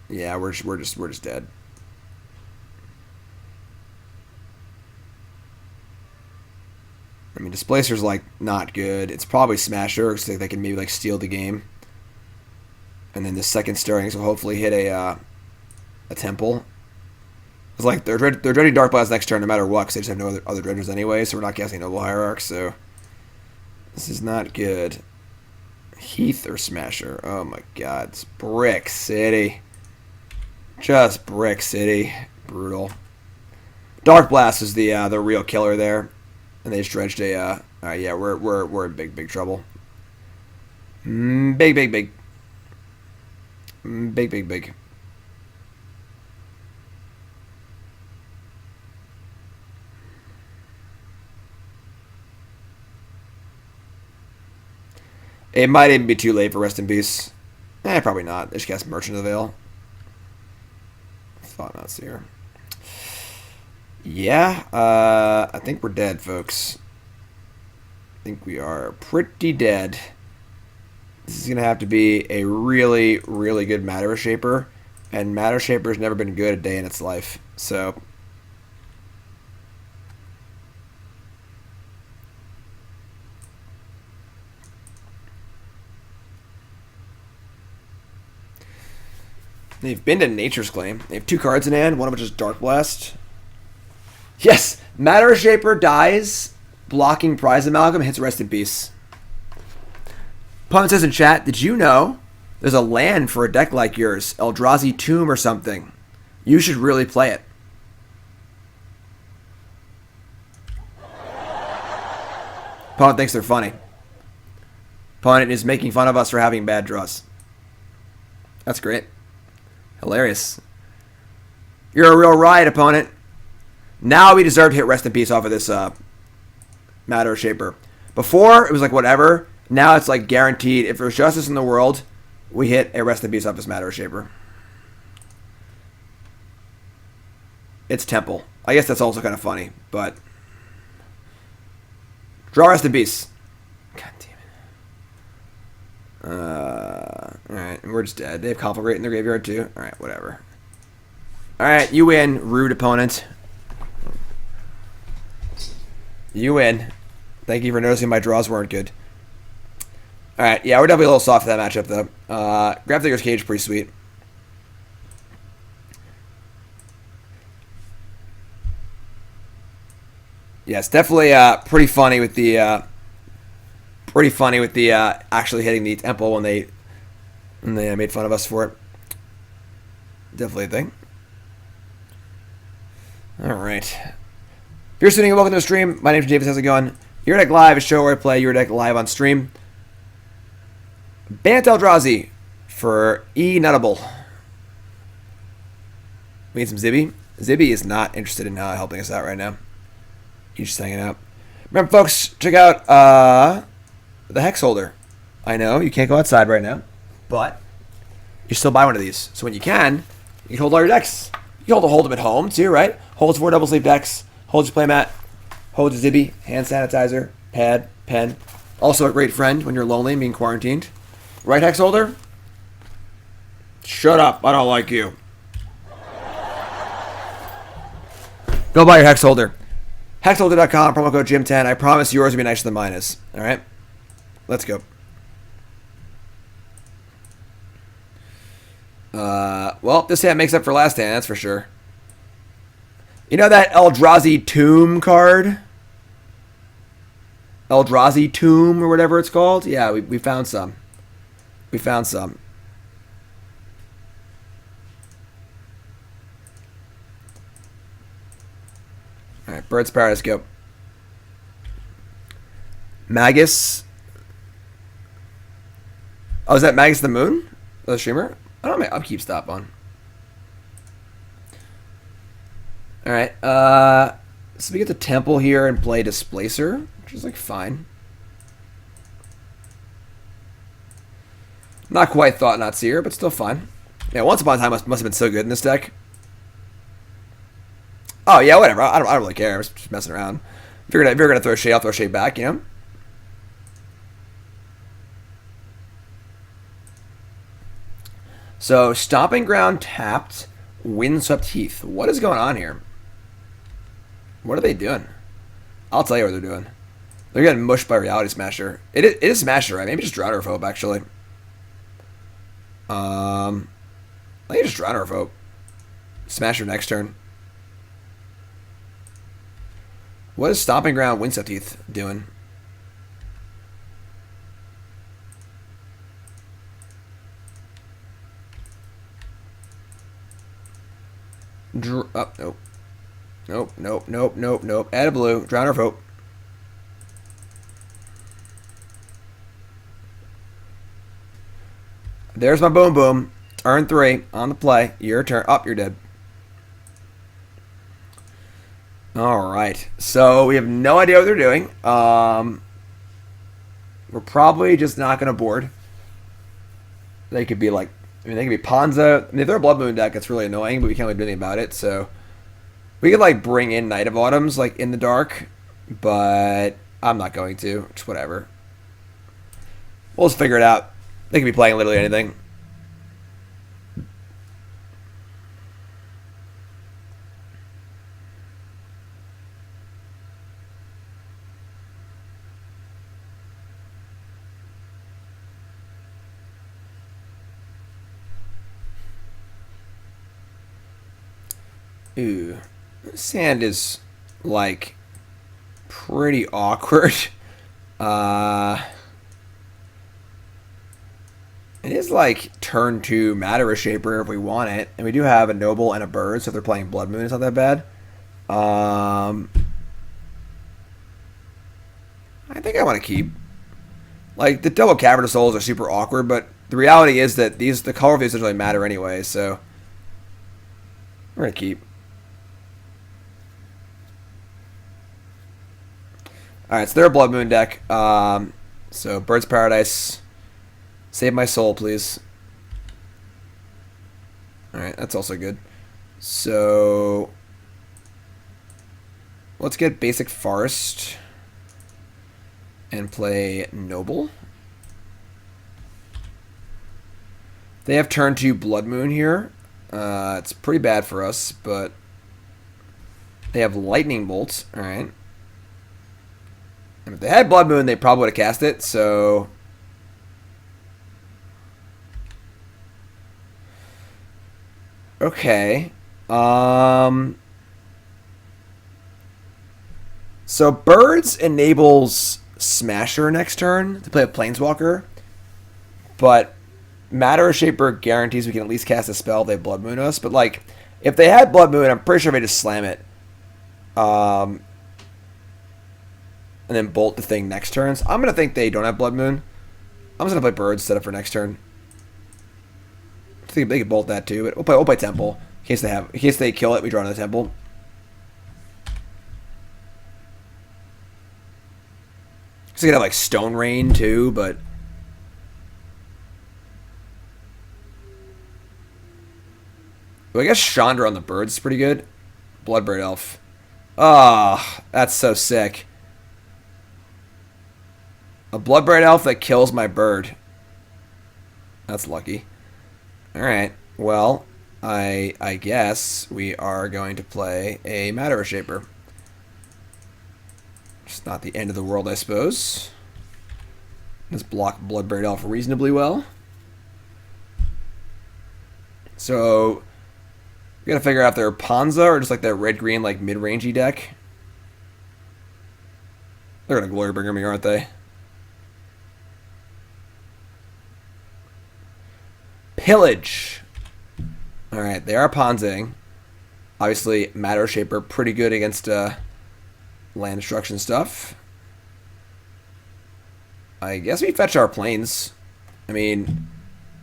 Yeah, we're just dead. I mean, Displacer's like not good. It's probably Smasher because they can maybe like steal the game. And then the second Stirrings will hopefully hit a Temple. It's like they're dredging Dark Blast next turn no matter what because they just have no other dredgers anyway. So we're not casting Noble Hierarch. So this is not good. Heath or Smasher. Oh my god. It's Brick City. Just Brick City. Brutal. Dark Blast is the real killer there. And they just dredged a yeah, we're in big trouble. Big. Big. It might even be too late for Rest in Peace. Probably not. They just cast Merchant of the Veil. Thought-Knot Seer. Yeah, I think we're dead, folks. I think we are pretty dead. This is going to have to be a really, really good Matter Reshaper. And Matter Reshaper has never been good a day in its life. So they've been to Nature's Claim. They have 2 cards in hand, one of which is Dark Blast. Yes! Matter Reshaper dies, blocking Prize Amalgam, hits Rest in Peace. Pun says in chat, did you know there's a land for a deck like yours? Eldrazi Tomb or something. You should really play it. Pun thinks they're funny. Pun is making fun of us for having bad draws. That's great. Hilarious. You're a real riot, opponent. Now we deserve to hit Rest in Peace off of this Matter Reshaper. Before, it was like whatever. Now it's like guaranteed. If there's justice in the world, we hit a Rest in Peace off this Matter Reshaper. It's Temple. I guess that's also kind of funny, but draw Rest in Peace. God damn it. Alright, and we're just dead. They have Conflagrate in their graveyard too. Alright, whatever. Alright, you win, rude opponent. You win. Thank you for noticing my draws weren't good. Alright, yeah, we're definitely a little soft for that matchup, though. Grafdigger's Cage, pretty sweet. Yeah, it's definitely pretty funny with the actually hitting the Temple when they made fun of us for it. Definitely a thing. Alright. If you're tuning in, welcome to the stream. My name's Davis. How's it going? Your Deck Live, a show where I play Your Deck live on stream. Bant Eldrazi for enutable. We need some Zibby. Zibby is not interested in helping us out right now. He's just hanging out. Remember, folks, check out the Hex Holder. I know you can't go outside right now, but you still buy one of these. So when you can hold all your decks. You can hold them at home too, right? Holds 4 double sleeve decks. Holds your playmat. Holds your Zibby. Hand sanitizer. Pad. Pen. Also a great friend when you're lonely and being quarantined. Right, Hex Holder? Shut up. I don't like you. Go buy your Hex Holder. Hexholder.com, promo code Jim10. I promise yours will be nicer than mine is. Alright? Let's go. Well, this hand makes up for last hand, that's for sure. You know that Eldrazi Tomb card? Eldrazi Tomb or whatever it's called? Yeah, we found some. We found some. Alright, Bird's Paradise, go. Magus. Oh, is that Magus the Moon? The streamer? I don't know. My upkeep stop on. All right. So we get the Temple here and play Displacer, which is like fine. Not quite Thought-Knot Seer, but still fine. Yeah, Once Upon a Time must have been so good in this deck. Oh yeah, whatever. I don't really care. I'm just messing around. If you're gonna throw shade, I'll throw shade back. You know. So Stomping Ground tapped. Windswept Heath. What is going on here? What are they doing? I'll tell you what they're doing. They're getting mushed by Reality Smasher. It is Smasher, right? Maybe just Drowner of Hope, actually. I think just Drowner of Hope. Smasher next turn. What is Stomping Ground Windswept Heath doing? Nope. Nope. Add a blue. Drowner of Hope. There's my boom boom. Turn 3 on the play. Your turn. Up, you're dead. Alright. So we have no idea what they're doing. We're probably just not going to board. They could be like, they could be Ponza. I mean, if they're a Blood Moon deck, it's really annoying, but we can't really do anything about it. So we could like bring in Knight of Autumns like in the dark, but I'm not going to. Just whatever. We'll just figure it out. They could be playing literally anything. Ooh, sand is like pretty awkward. It is like turn 2 Matter Reshaper if we want it, and we do have a Noble and a Bird, so if they're playing Blood Moon, it's not that bad. I think I want to keep. Like the double Cavern of Souls are super awkward, but the reality is that the color of these doesn't really matter anyway, so we're gonna keep. Alright, so they're a Blood Moon deck. So Bird's Paradise. Save my soul, please. Alright, that's also good. So let's get basic Forest and play Noble. They have turn 2 Blood Moon here. It's pretty bad for us, but they have Lightning Bolt. Alright. And if they had Blood Moon, they probably would have cast it, so okay. So Birds enables Smasher next turn to play a Planeswalker, but Matter Reshaper guarantees we can at least cast a spell if they Blood Moon us. But like, if they had Blood Moon, I'm pretty sure they just slam it, and then bolt the thing next turn. So I'm gonna think they don't have Blood Moon. I'm just gonna play Birds set up for next turn. I think they could bolt that too, but we'll play Temple in case they kill it. We draw another Temple. So you could have like Stone Rain too, but well, I guess Chandra on the Birds is pretty good. Bloodbird Elf. Ah, oh, that's so sick. A Bloodbird Elf that kills my bird. That's lucky. Alright, well, I guess we are going to play a Matter Reshaper. It's not the end of the world, I suppose. Let's block Bloodbird Elf reasonably well. So we gotta figure out if they're Ponza or just like their red-green like mid-rangey deck. They're gonna Glorybringer me, aren't they? Pillage. Alright, they are Ponzing. Obviously, Matter Reshaper pretty good against land destruction stuff. I guess we fetch our planes. I mean,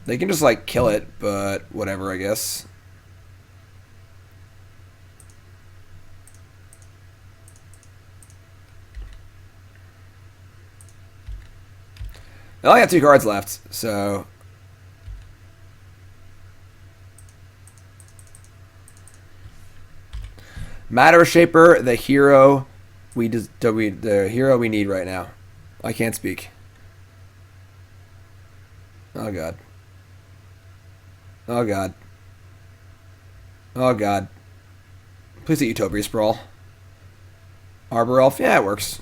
they can just, like, kill it, but whatever, I guess. I only have 2 cards left, so... Matter Reshaper, the hero the hero we need right now. I can't speak. Oh god. Oh god. Oh god. Please hit Utopia Sprawl. Arbor Elf, yeah, it works.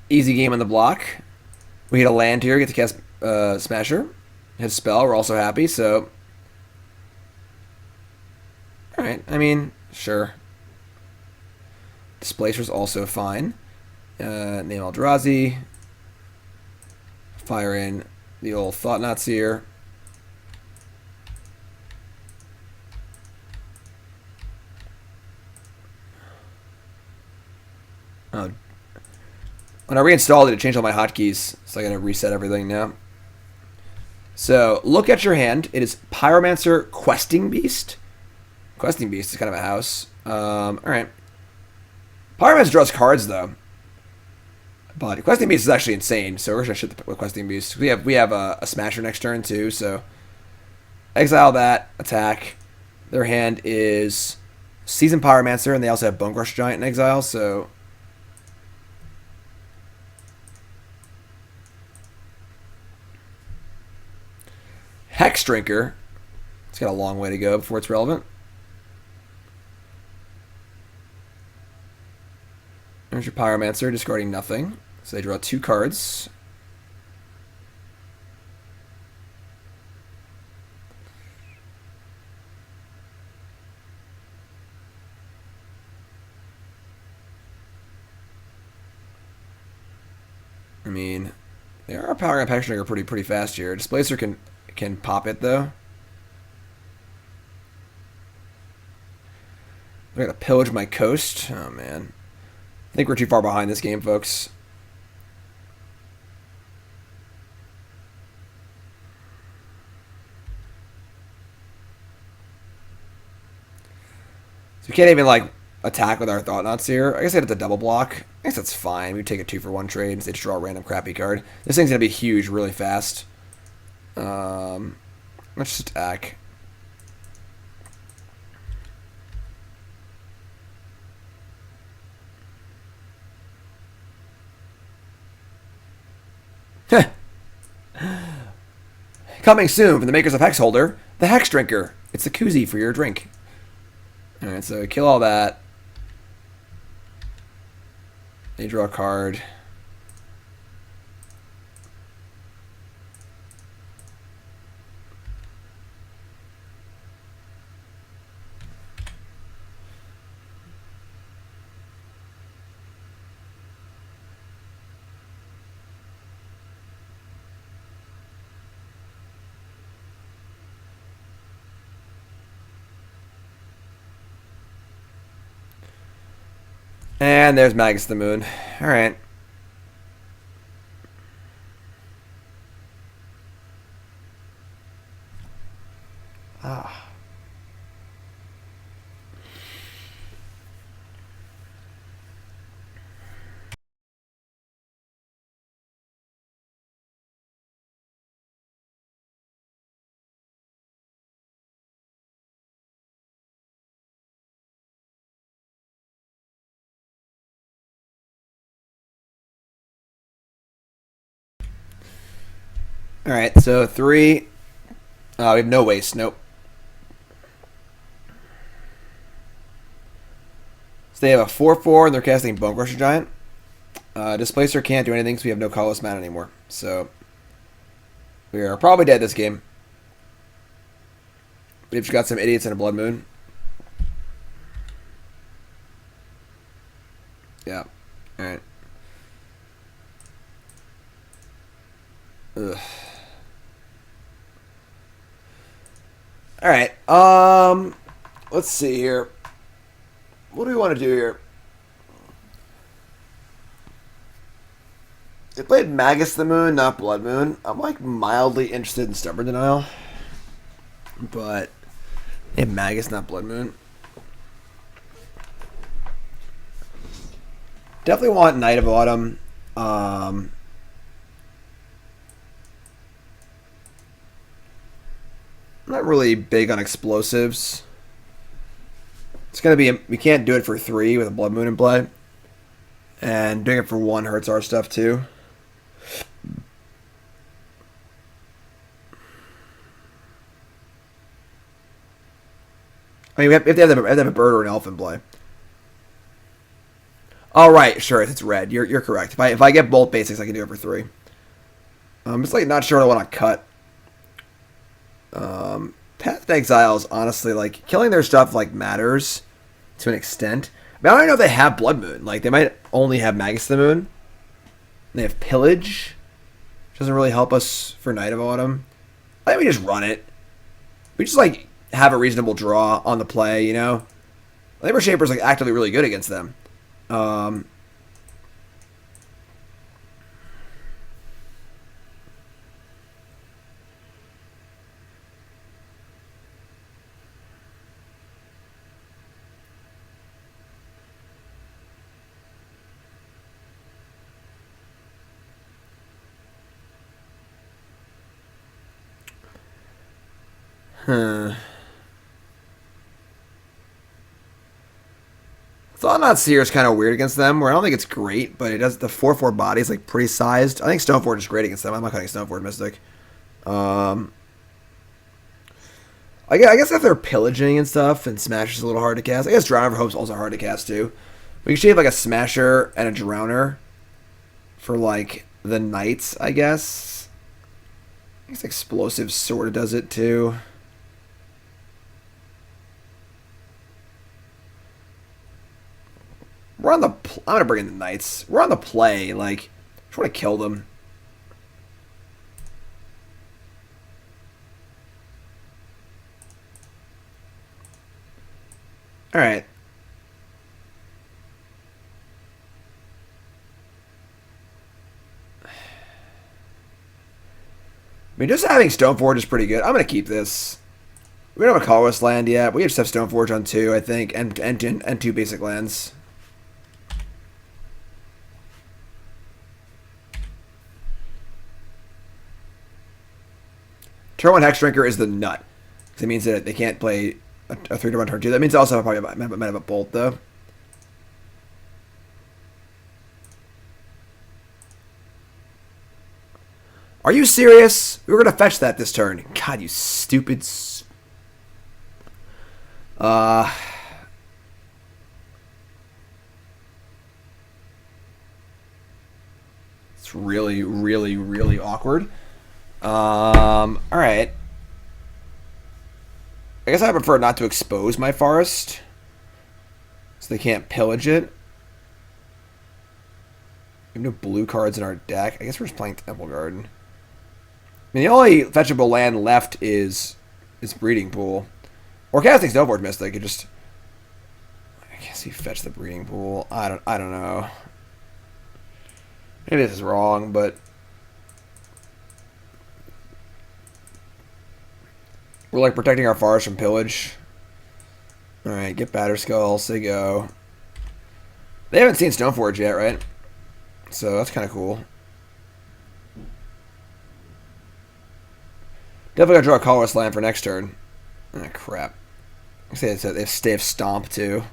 Easy game on the block. We hit a land here, get to cast Smasher. Hit spell, we're also happy, so... Alright, I mean, sure. Displacer's also fine. Name Eldrazi. Fire in the old Thought-Knot Seer. Oh. When I reinstalled it, it changed all my hotkeys, so I gotta reset everything now. So, look at your hand. It is Pyromancer Questing Beast. Questing Beast is kind of a house. Alright. Pyromancer draws cards, though. But Questing Beast is actually insane, so we're going to shit with Questing Beast. We have a Smasher next turn, too, so... Exile that, attack. Their hand is Seasoned Pyromancer, and they also have Bone Crush Giant in exile, so... Hex Drinker. It's got a long way to go before it's relevant. There's your Pyromancer, discarding nothing. So they draw 2 cards. I mean, they are powering up Hex Drinker pretty fast here. Displacer can pop it, though. I gotta pillage my coast. Oh, man. I think we're too far behind this game, folks. So we can't even, like, attack with our Thought-Knot Seer. I guess I had to double block. I guess that's fine. We take a 2-for-1 trade and they just draw a random crappy card. This thing's gonna be huge really fast. Let's just attack. Coming soon from the makers of Hexholder, the Hex Drinker. It's a koozie for your drink. Alright, so kill all that. They draw a card. And there's Magus the Moon. Alright. Ah. Alright, so 3. We have no waste. Nope. So they have a 4/4 and they're casting Bone Crusher Giant. Displacer can't do anything because we have no colorless mana anymore. So we are probably dead this game. We've got some idiots and a Blood Moon. Yeah. Alright. Ugh. Alright, let's see here. What do we want to do here? They played Magus the Moon, not Blood Moon. I'm like mildly interested in Stubborn Denial. But they have Magus, not Blood Moon. Definitely want Night of Autumn. I'm not really big on explosives. It's going to be... We can't do it for 3 with a Blood Moon in play. And doing it for 1 hurts our stuff too. I mean, we have to have a bird or an elf in play. Oh, right. Sure, it's red. You're correct. If I get both basics, I can do it for 3. I'm just like not sure what I want to cut. Path to Exile is honestly like killing their stuff like matters to an extent. I mean, I don't know if they have Blood Moon. Like they might only have Magus the Moon. They have Pillage, which doesn't really help us for Night of Autumn. I think we just run it. We just like have a reasonable draw on the play, you know. Matter Reshaper is like actively really good against them. Thought-Knot Seer is kind of weird against them, where I don't think it's great, but it does the 4/4 body is like pretty sized. I think Stoneforge is great against them. I'm not cutting Stoneforge Mystic. I guess if they're pillaging and stuff, and Smash is a little hard to cast. I guess Drowner of Hope's also hard to cast too. We can shave like a Smasher and a Drowner for like the Knights, I guess. I guess Explosive sort of does it too. We're on the... I'm going to bring in the Knights. We're on the play. Like, I just want to kill them. Alright. I mean, just having Stoneforge is pretty good. I'm going to keep this. We don't have a colorless land yet. We just have Stoneforge on 2, I think, and 2 basic lands. Turn 1 Hex Drinker is the nut. Because it means that they can't play a 3-1 turn 2. That means also probably might have a Bolt, though. Are you serious? We were going to fetch that this turn. God, you stupid... It's really, really, really awkward. Alright. I guess I prefer not to expose my forest. So they can't pillage it. We have no blue cards in our deck. I guess we're just playing Temple Garden. I mean, the only fetchable land left is Breeding Pool. Or casting Stoneforge Mystic. It just... I guess he fetched the Breeding Pool. I don't know. Maybe this is wrong, but... We're like protecting our forest from pillage. Alright, get Batterskull, say go. They haven't seen Stoneforge yet, right? So that's kind of cool. Definitely gotta draw a colorless land for next turn. Ah, crap. I say they have Stomp too.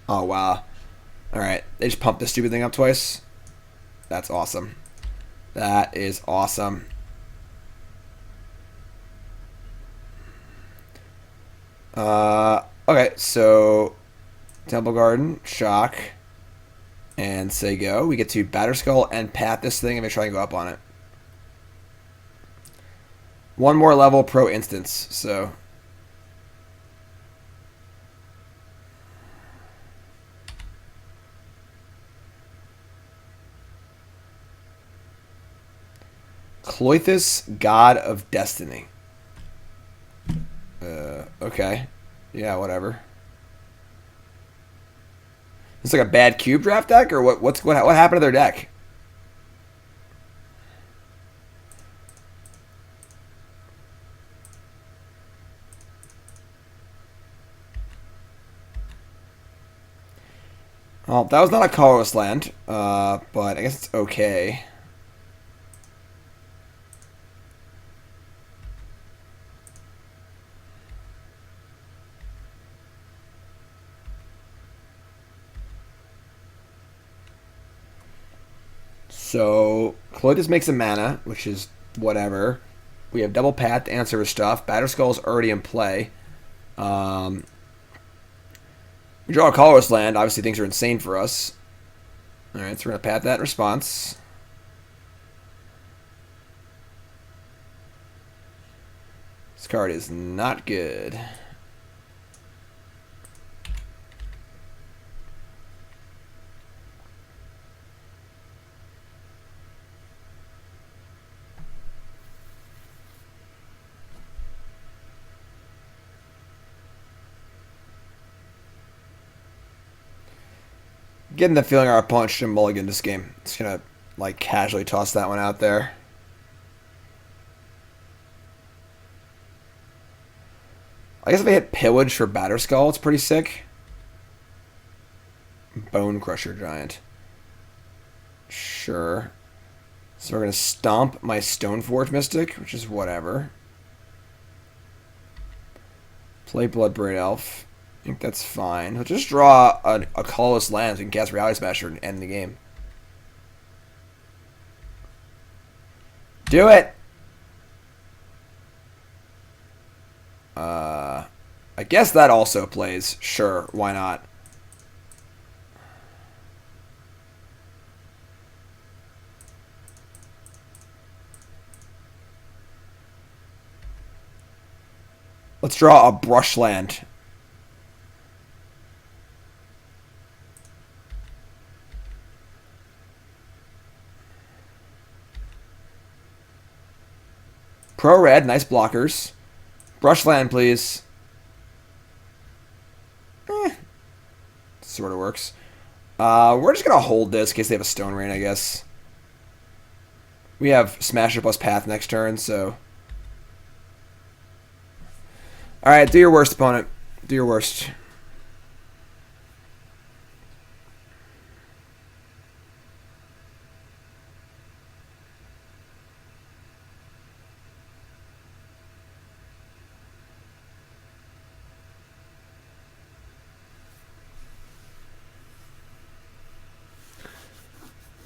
Oh, wow. Alright, they just pumped this stupid thing up twice. That's awesome. That is awesome. Okay, so Temple Garden, shock, and say go. We get to Batterskull and pat this thing and try and go up on it. One more level pro instance, so... Cloythus, God of Destiny. Okay. Yeah, whatever. It's like a bad cube draft deck, or what happened to their deck? Well, that was not a colorless land, but I guess it's okay. So, Chloe just makes a mana, which is whatever. We have double path to answer his stuff. Batterskull is already in play. We draw a colorless land. Obviously, things are insane for us. Alright, so we're going to path that in response. This card is not good. Getting the feeling our opponent should mulligan this game. Just gonna like casually toss that one out there. I guess if I hit Pillage for Batterskull, it's pretty sick. Bone Crusher Giant. Sure. So we're gonna stomp my Stoneforge Mystic, which is whatever. Play Bloodbraid Elf. I think that's fine. We'll just draw a colorless land so we can cast Reality Smasher and end the game. Do it! I guess that also plays. Sure, why not? Let's draw a Brushland. Pro red, nice blockers. Brushland, please. Sort of works. We're just going to hold this in case they have a Stone Rain, I guess. We have Smasher plus Path next turn, so... Alright, do your worst, opponent. Do your worst.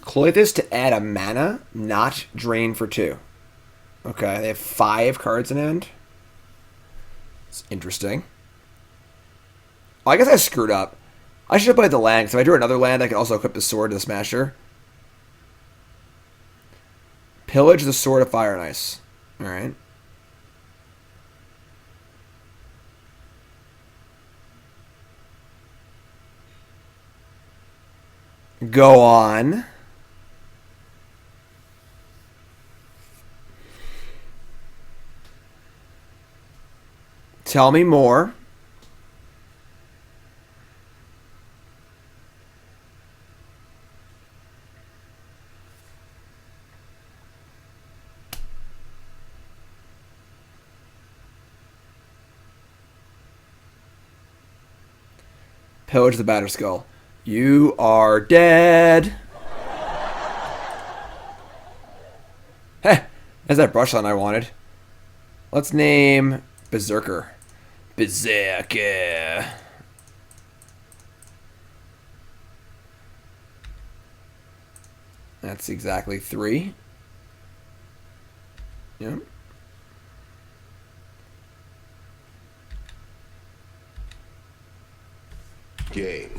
Play this to add a mana, not drain for 2. Okay, they have 5 cards in hand. It's interesting. Oh, I guess I screwed up. I should have played the land, because if I drew another land, I could also equip the sword to the Smasher. Pillage the Sword of Fire and Ice. Alright. Go on. Tell me more. Pillage the Batterskull. You are dead. Heh, that's that Brushland I wanted. Let's name Berserker. Berserker. That's exactly 3. Yep. Game.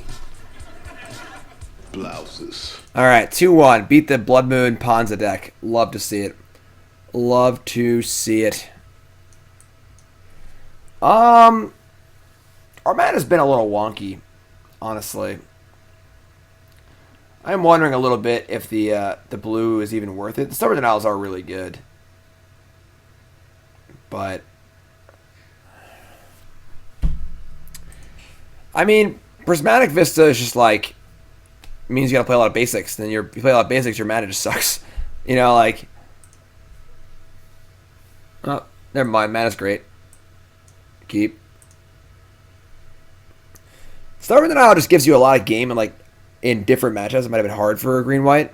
Blouses. Alright, 2-1. Beat the Blood Moon Ponza deck. Love to see it. Love to see it. Our mana's been a little wonky, honestly. I'm wondering a little bit if the blue is even worth it. The Stubborn Denials are really good. But I mean, Prismatic Vista is just like means you gotta play a lot of basics. Then you play a lot of basics, your mana just sucks. You know, like. Oh, never mind. Mana's great. Keep. Starving Denial just gives you a lot of game and like in different matchups. It might have been hard for green white.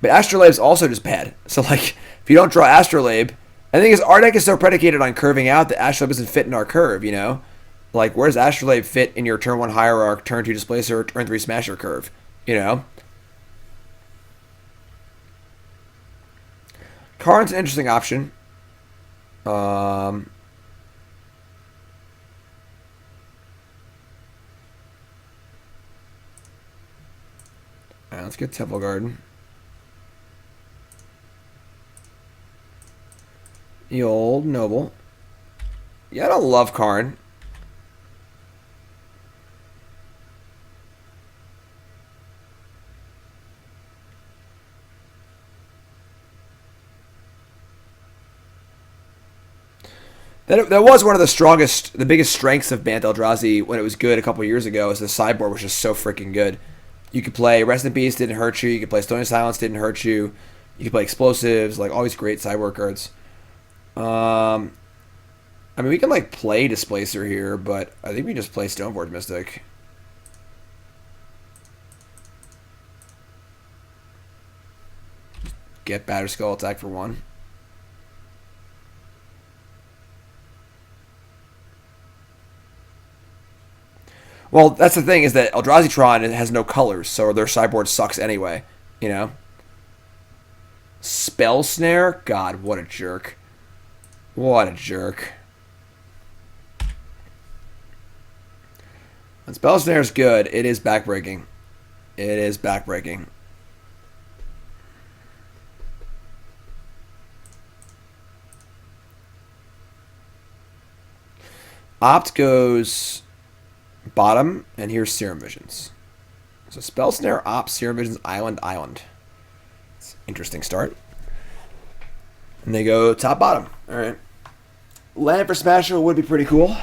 But Astrolabe's also just bad. So like if you don't draw Astrolabe, I think our deck is so predicated on curving out that Astrolabe doesn't fit in our curve, you know? Like where does Astrolabe fit in your turn 1 Hierarch, turn 2 Displacer, turn 3 Smasher curve? You know? Karn's an interesting option. Let's get Temple Garden. The old Noble. Yeah, I don't love Karn. That was one of the strongest, the biggest strengths of Bant Eldrazi when it was good a couple years ago. Is the sideboard was just so freaking good. You could play Rest in Peace, didn't hurt you. You could play Stone Silence, didn't hurt you. You could play Explosives, like all these great sideboard cards. I mean, we can like play Displacer here, but I think we just play Stoneforge Mystic. Get Batterskull, attack for 1. Well, that's the thing, is that Eldrazi Tron has no colors, so their sideboard sucks anyway, you know? Spell Snare? God, what a jerk. What a jerk. When Spell Snare is good, it is backbreaking. It is backbreaking. Opt goes bottom, and here's Serum Visions. So Spell Snare, Opt, Serum Visions, Island, Island. It's an interesting start. And they go top, bottom. All right. Land for Smasher would be pretty cool.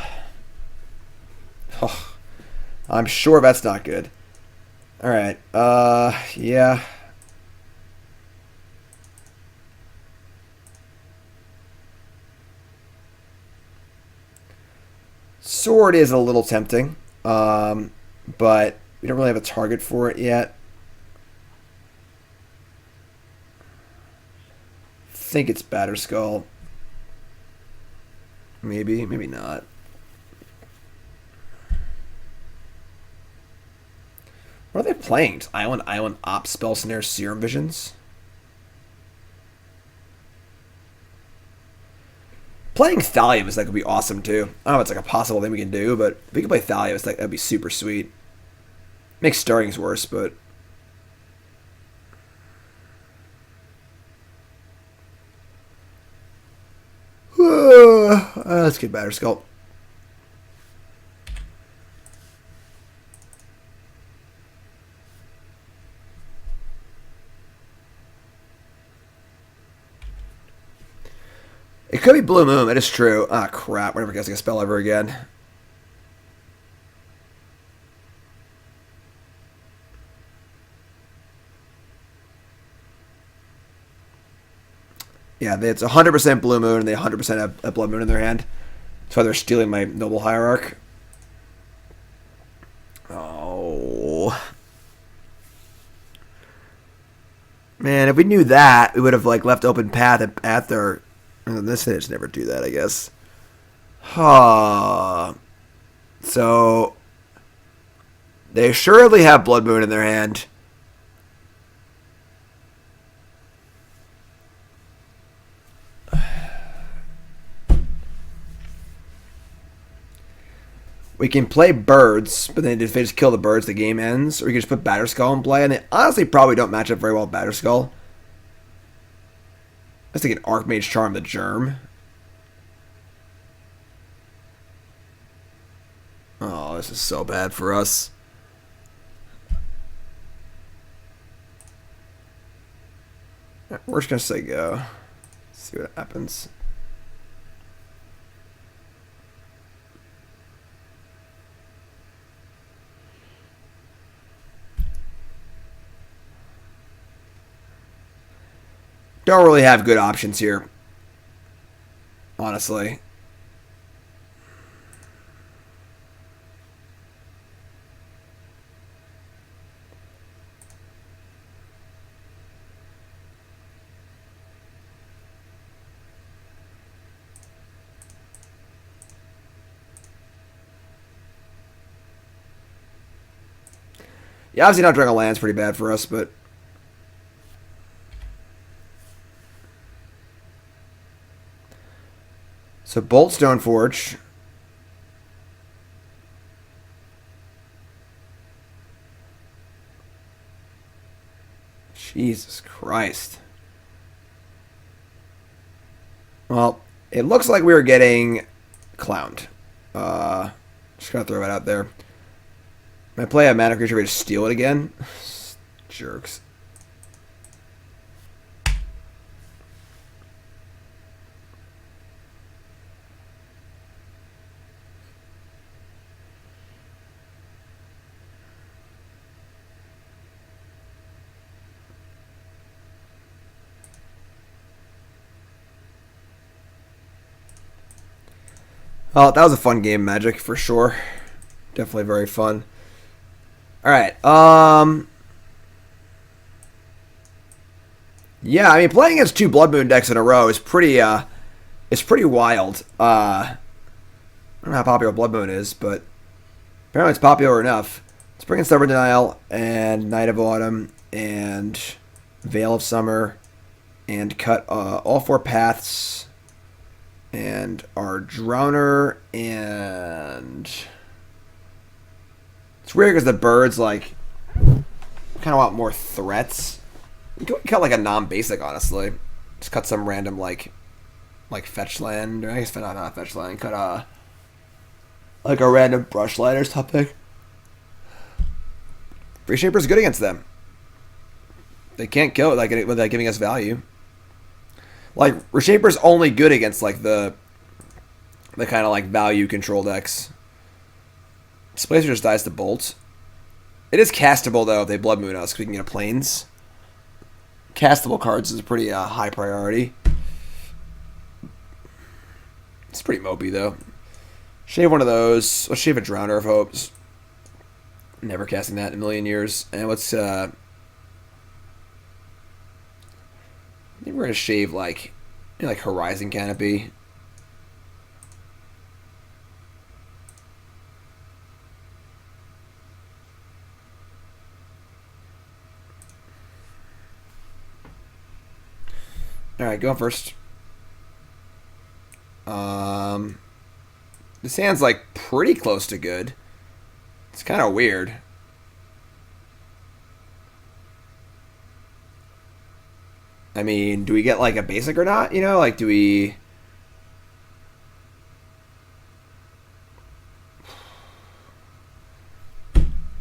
Oh, I'm sure that's not good. All right. Yeah. Sword is a little tempting, but we don't really have a target for it yet. I think it's Batterskull. Maybe, maybe not. What are they playing? Just Island, Island, Op, Spell Snare, Serum Visions? Playing Thallium that could be awesome too. I don't know if it's like a possible thing we can do, but if we could play Thallium, that'd be super sweet. Makes Stirring's worse, but let's get Batterskull. It could be Blue Moon, that is true. Ah, crap. We're never casting a spell ever again. Yeah, it's 100% Blue Moon, and they 100% have a Blood Moon in their hand. That's why they're stealing my Noble Hierarch. Oh. Man, if we knew that, we would have like left open path at their... This they just never do that, I guess. So they surely have Blood Moon in their hand. We can play birds, but then if they just kill the birds, the game ends. Or we can just put Batterskull in play, and they honestly probably don't match up very well with Batterskull. I was thinking Archmage Charm the Germ. Oh, this is so bad for us. We're just going to say go. See what happens. Don't really have good options here, honestly. Yeah, obviously not drawing a land's pretty bad for us, but so Bolt Stoneforge. Jesus Christ. Well, it looks like we were getting clowned. Just gotta throw that out there. I play a Matter Reshaper to steal it again. Jerks. Oh, that was a fun game, Magic, for sure. Definitely very fun. Alright, yeah, I mean, playing against 2 Blood Moon decks in a row is pretty wild. I don't know how popular Blood Moon is, but apparently it's popular enough. Let's bring in Stubborn Denial, and Night of Autumn, and Veil of Summer, and cut all 4 paths, and our Drowner, and... It's weird because the birds, like, kind of want more threats. You can cut, like, a non-basic, honestly. Just cut some random, like fetch land, or I guess not fetch land. Cut, like a random Brushland or something. Reshaper's good against them. They can't kill it without giving us value. Like, Reshaper's only good against, like, the kind of, like, value control decks. Displacer just dies to Bolt. It is castable, though, if they Blood Moon us, because we can get a Plains. Castable cards is a pretty high priority. It's pretty mopey, though. Shave one of those. Let's shave a Drowner of Hopes. Never casting that in a million years. And let's... I think we're going to shave, like Horizon Canopy. Alright, going first. This hand's, like, pretty close to good. It's kind of weird. I mean, do we get, like, a basic or not? You know, like, do we...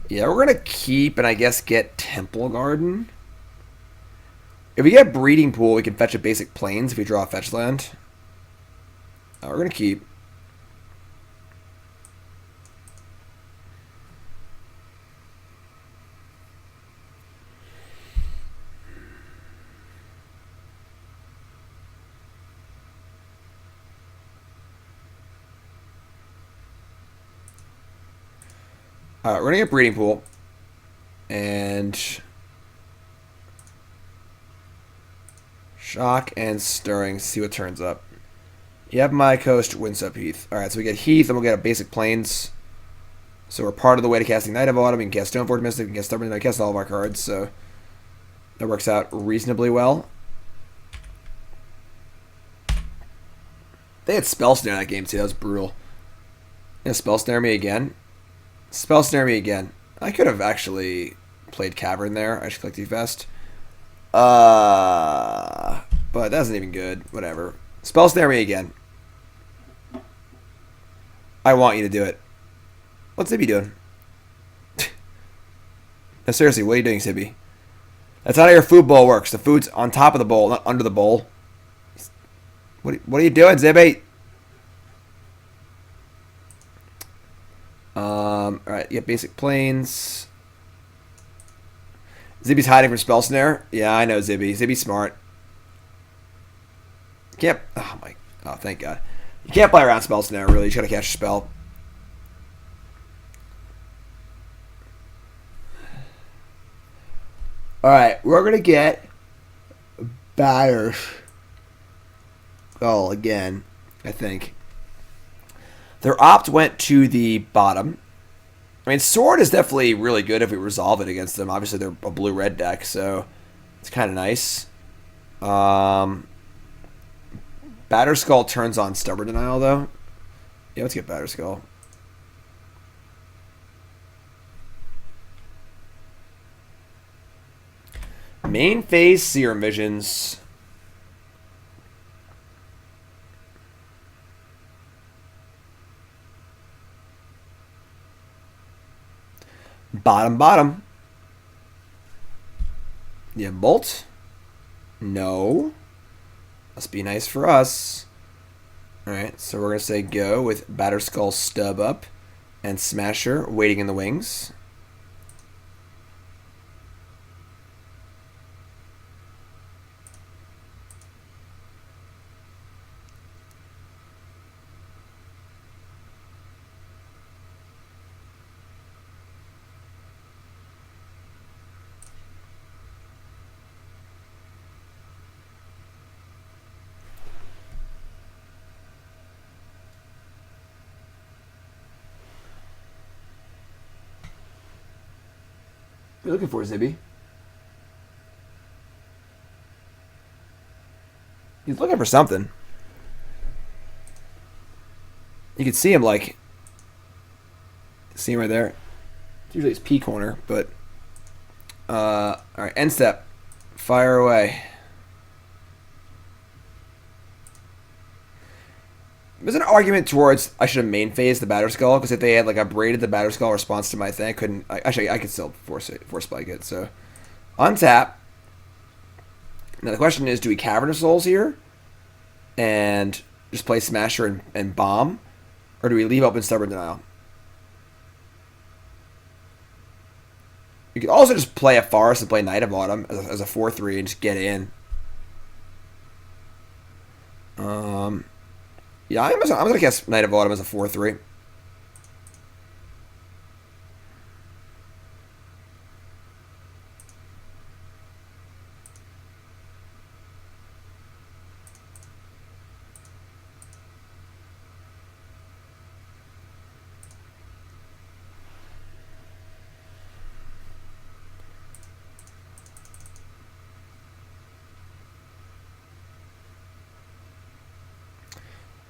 Yeah, we're going to keep and I guess get Temple Garden. If we get Breeding Pool, we can fetch a basic Plains if we draw a fetch land. We're going to keep. Alright, we're going to get Breeding Pool. And... Shock and Stirring, see what turns up. Yavimaya Coast, Windswept Heath. Alright, so we get Heath, and we'll get a basic Plains. So we're part of the way to casting Night of Autumn. We can cast Stoneforge Mystic, we can cast Stubborn Denial, cast all of our cards, so that works out reasonably well. They had Spell Snare in that game, too. That was brutal. Yeah, Spell Snare me again. Spell Snare me again. I could have actually played Cavern there. I should click Defest. But that isn't even good. Whatever. Spell Snare me again. I want you to do it. What's Zibby doing? No, seriously, what are you doing, Zibby? That's not how your food bowl works. The food's on top of the bowl, not under the bowl. What are you doing, Zibby? Alright, you get basic Plains. Zibby's hiding from Spell Snare. Yeah, I know Zibby. Zibby's smart. Can't. Oh my. Oh, thank God. You can't play around spells now. Really, you just gotta catch a spell. All right, we're gonna get Batterskull again. I think their opt went to the bottom. I mean, Sword is definitely really good if we resolve it against them. Obviously, they're a blue-red deck, so it's kind of nice. Batterskull turns on Stubborn Denial, though. Yeah, let's get Batterskull. Main phase Seer Visions. Bottom. Yeah, Bolt? No. Must be nice for us. Alright, so we're going to say go with Batterskull Stub up and Smasher waiting in the wings. What are you looking for, Zibby? He's looking for something. You can see him, like... See him right there? It's usually his P corner, but... Alright, end step. Fire away. There's an argument towards I should have main phased the Batterskull, because if they had like upgraded the Batterskull response to my thing, I couldn't. I could still force spike it. So untap. Now the question is, do we Cavern of Souls here and just play Smasher and bomb, or do we leave open Stubborn Denial? You could also just play a Forest and play Night of Autumn as a 4/3 and just get in. Yeah, I'm gonna guess Night of Autumn as a 4/3.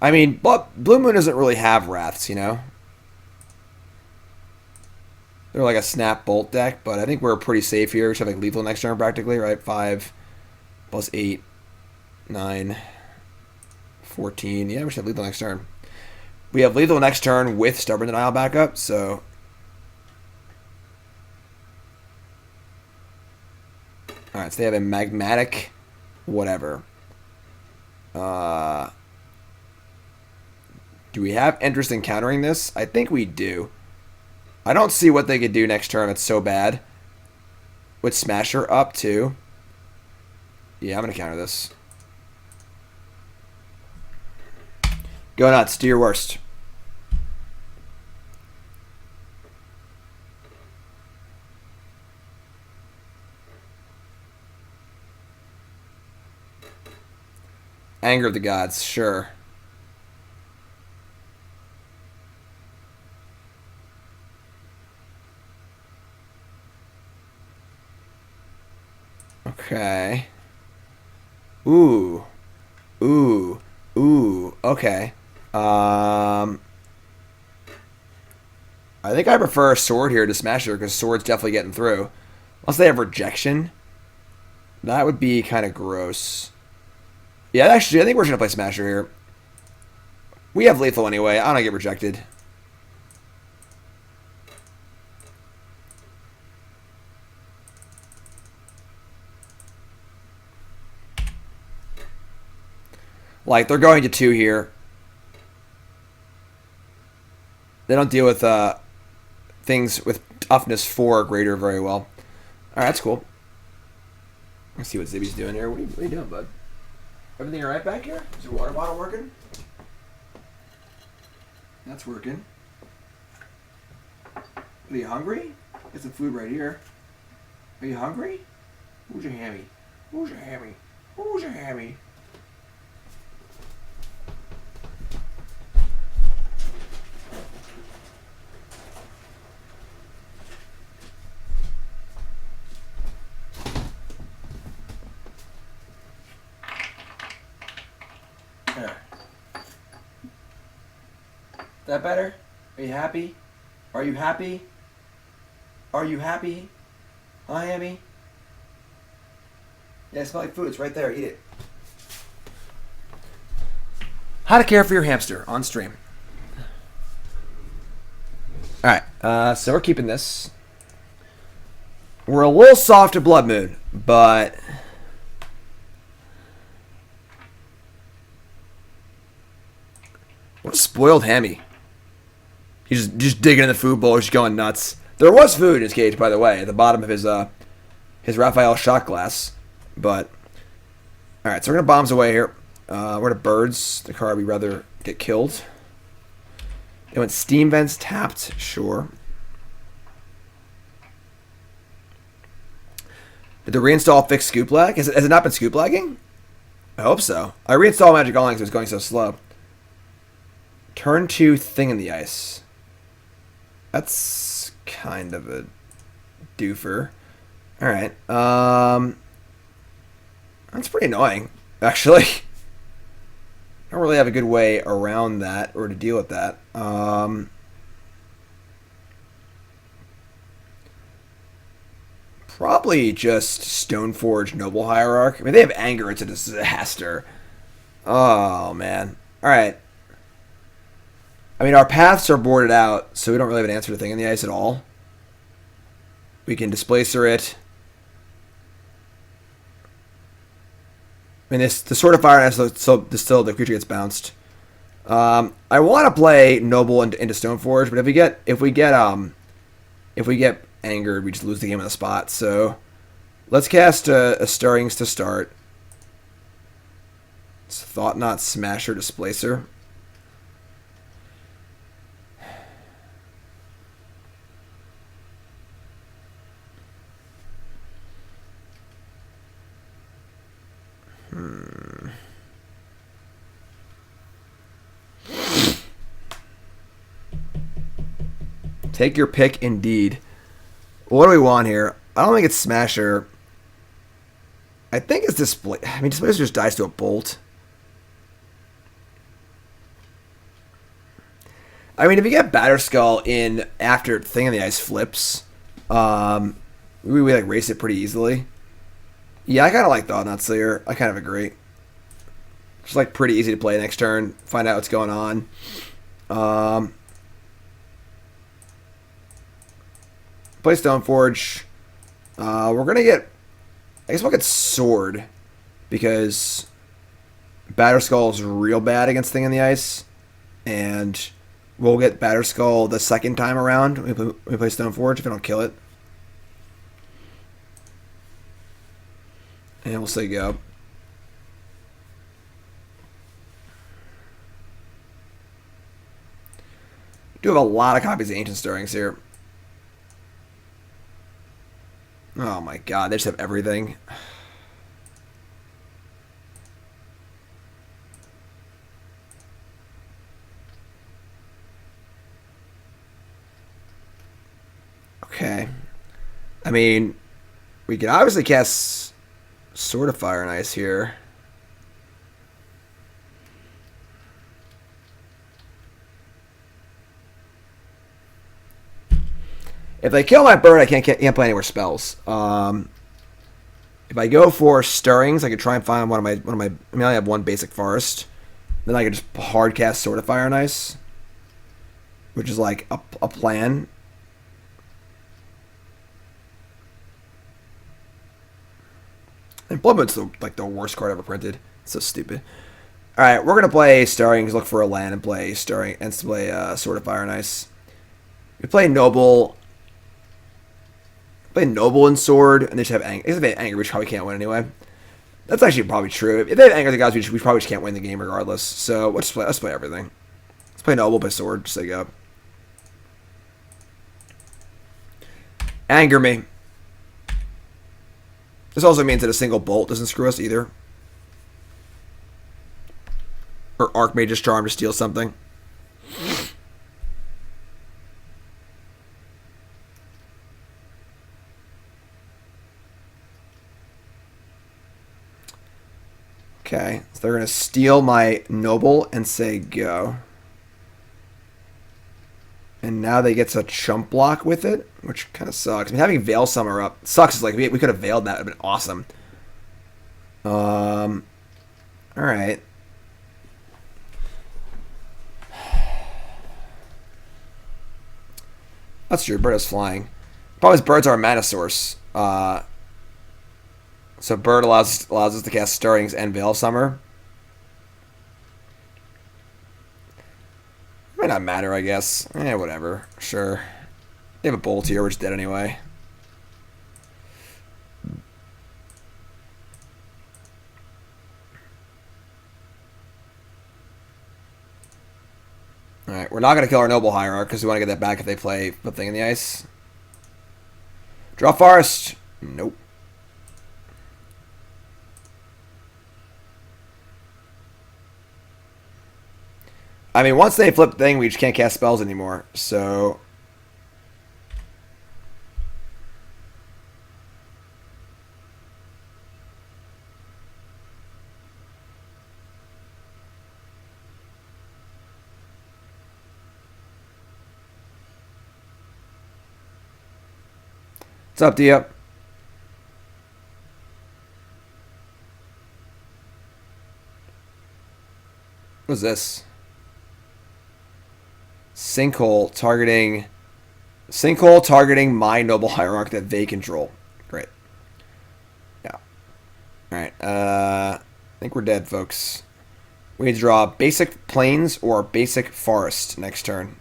I mean, but Blue Moon doesn't really have Wraths, you know? They're like a Snap Bolt deck, but I think we're pretty safe here. We should have like lethal next turn practically, right? 5 plus 8, 9, 14. Yeah, we should have lethal next turn. We have lethal next turn with Stubborn Denial backup, so... Alright, so they have a Magmatic whatever. Do we have interest in countering this? I think we do. I don't see what they could do next turn. It's so bad. With Smasher up too. Yeah, I'm going to counter this. Go nuts. Do your worst. Anger of the Gods. Sure. Okay. Ooh. Okay. I think I prefer Sword here to Smasher because Sword's definitely getting through. Unless they have Rejection. That would be kind of gross. Yeah, actually, I think we're going to play Smasher here. We have lethal anyway. I don't get rejected. Like, they're going to 2 here. They don't deal with things with toughness 4 or greater very well. Alright, that's cool. Let's see what Zibby's doing here. What are you doing, bud? Everything alright back here? Is your water bottle working? That's working. Are you hungry? Get some food right here. Are you hungry? Who's your hammy? Who's your hammy? Who's your hammy? There. That better? Are you happy? Are you happy? Are you happy? Huh, Hammy? Yeah, it smells like food. It's right there. Eat it. How to care for your hamster on stream. Alright, so we're keeping this. We're a little soft to Blood Moon, but... What a spoiled Hammy. He's just digging in the food bowl, just going nuts. There was food in his cage, by the way, at the bottom of his Raphael shot glass. But, alright, so we're going to bombs away here. We're to birds. The card we'd rather get killed. They went steam vents tapped, sure. Did the reinstall fix scoop lag? Has it not been scoop lagging? I hope so. I reinstalled Magic Online because it was going so slow. Turn 2 thing in the ice. That's kind of a doofer. Alright. That's pretty annoying, actually. I don't really have a good way around that or to deal with that. Probably just Stoneforge Noble Hierarch. I mean, they have anger. It's a disaster. Oh, man. Alright. I mean, our paths are boarded out, so we don't really have an answer to thing in the ice at all. We can Displacer it. I mean, the Sword of Fire, so still the creature gets bounced. I want to play Noble into Stoneforge, but if we get angered, we just lose the game on the spot. So let's cast a Stirrings to start. It's Thought-Knot Smasher Displacer. Take your pick, indeed. What do we want here? I don't think it's Smasher. I think it's Display. I mean, Displacer just dies to a bolt. I mean, if you get Batterskull in after Thing in the Ice flips, we like race it pretty easily. Yeah, I kind of like Thought-Knot Seer. I kind of agree. It's like pretty easy to play next turn. Find out what's going on. Play Stoneforge. We're going to get... I guess we'll get Sword. Because Batterskull is real bad against Thing in the Ice. And we'll get Batterskull the second time around when we play Stoneforge if we don't kill it. And we'll say go. We do have a lot of copies of Ancient Stirrings here. Oh my god, they just have everything. Okay. I mean, we can obviously cast Sword of Fire and Ice here. If they kill my bird, I can't play any more spells. If I go for Stirrings, I could try and find one of my. I mean, I only have one basic forest. Then I could just hard cast Sword of Fire and Ice, which is like a plan. And Blood Moon's like the worst card ever printed. It's so stupid. All right, we're gonna play Stirrings, look for a land, and play Stirring and play Sword of Fire and Ice. We play Noble. Play Noble and Sword, and they just have Anger. They have Anger, which probably can't win anyway. That's actually probably true. If they have Anger the Gods, we probably just can't win the game regardless. So let's play everything. Let's play Noble, play Sword, just like go. Anger me. This also means that a single bolt doesn't screw us either. Or Archmage's Charm to steal something. Okay, so they're going to steal my Noble and say go. And now they get to chump block with it, which kind of sucks. I mean, having Veil Summer up sucks. It's like we could have veiled that. It would have been awesome. All right. That's true. Bird is flying. Problem is, birds are a mana source. So bird allows us to cast Stirrings and Veil Summer. Might not matter, I guess. Whatever. Sure. They have a bolt here, which is dead anyway. Alright, we're not going to kill our Noble Hierarch because we want to get that back if they play the thing in the ice. Draw Forest. Nope. I mean, once they flip the thing, we just can't cast spells anymore. So what's up, Dia? What's this? Sinkhole targeting my Noble Hierarch that they control. Great. Yeah. Alright. I think we're dead, folks. We need to draw basic plains or basic forest next turn.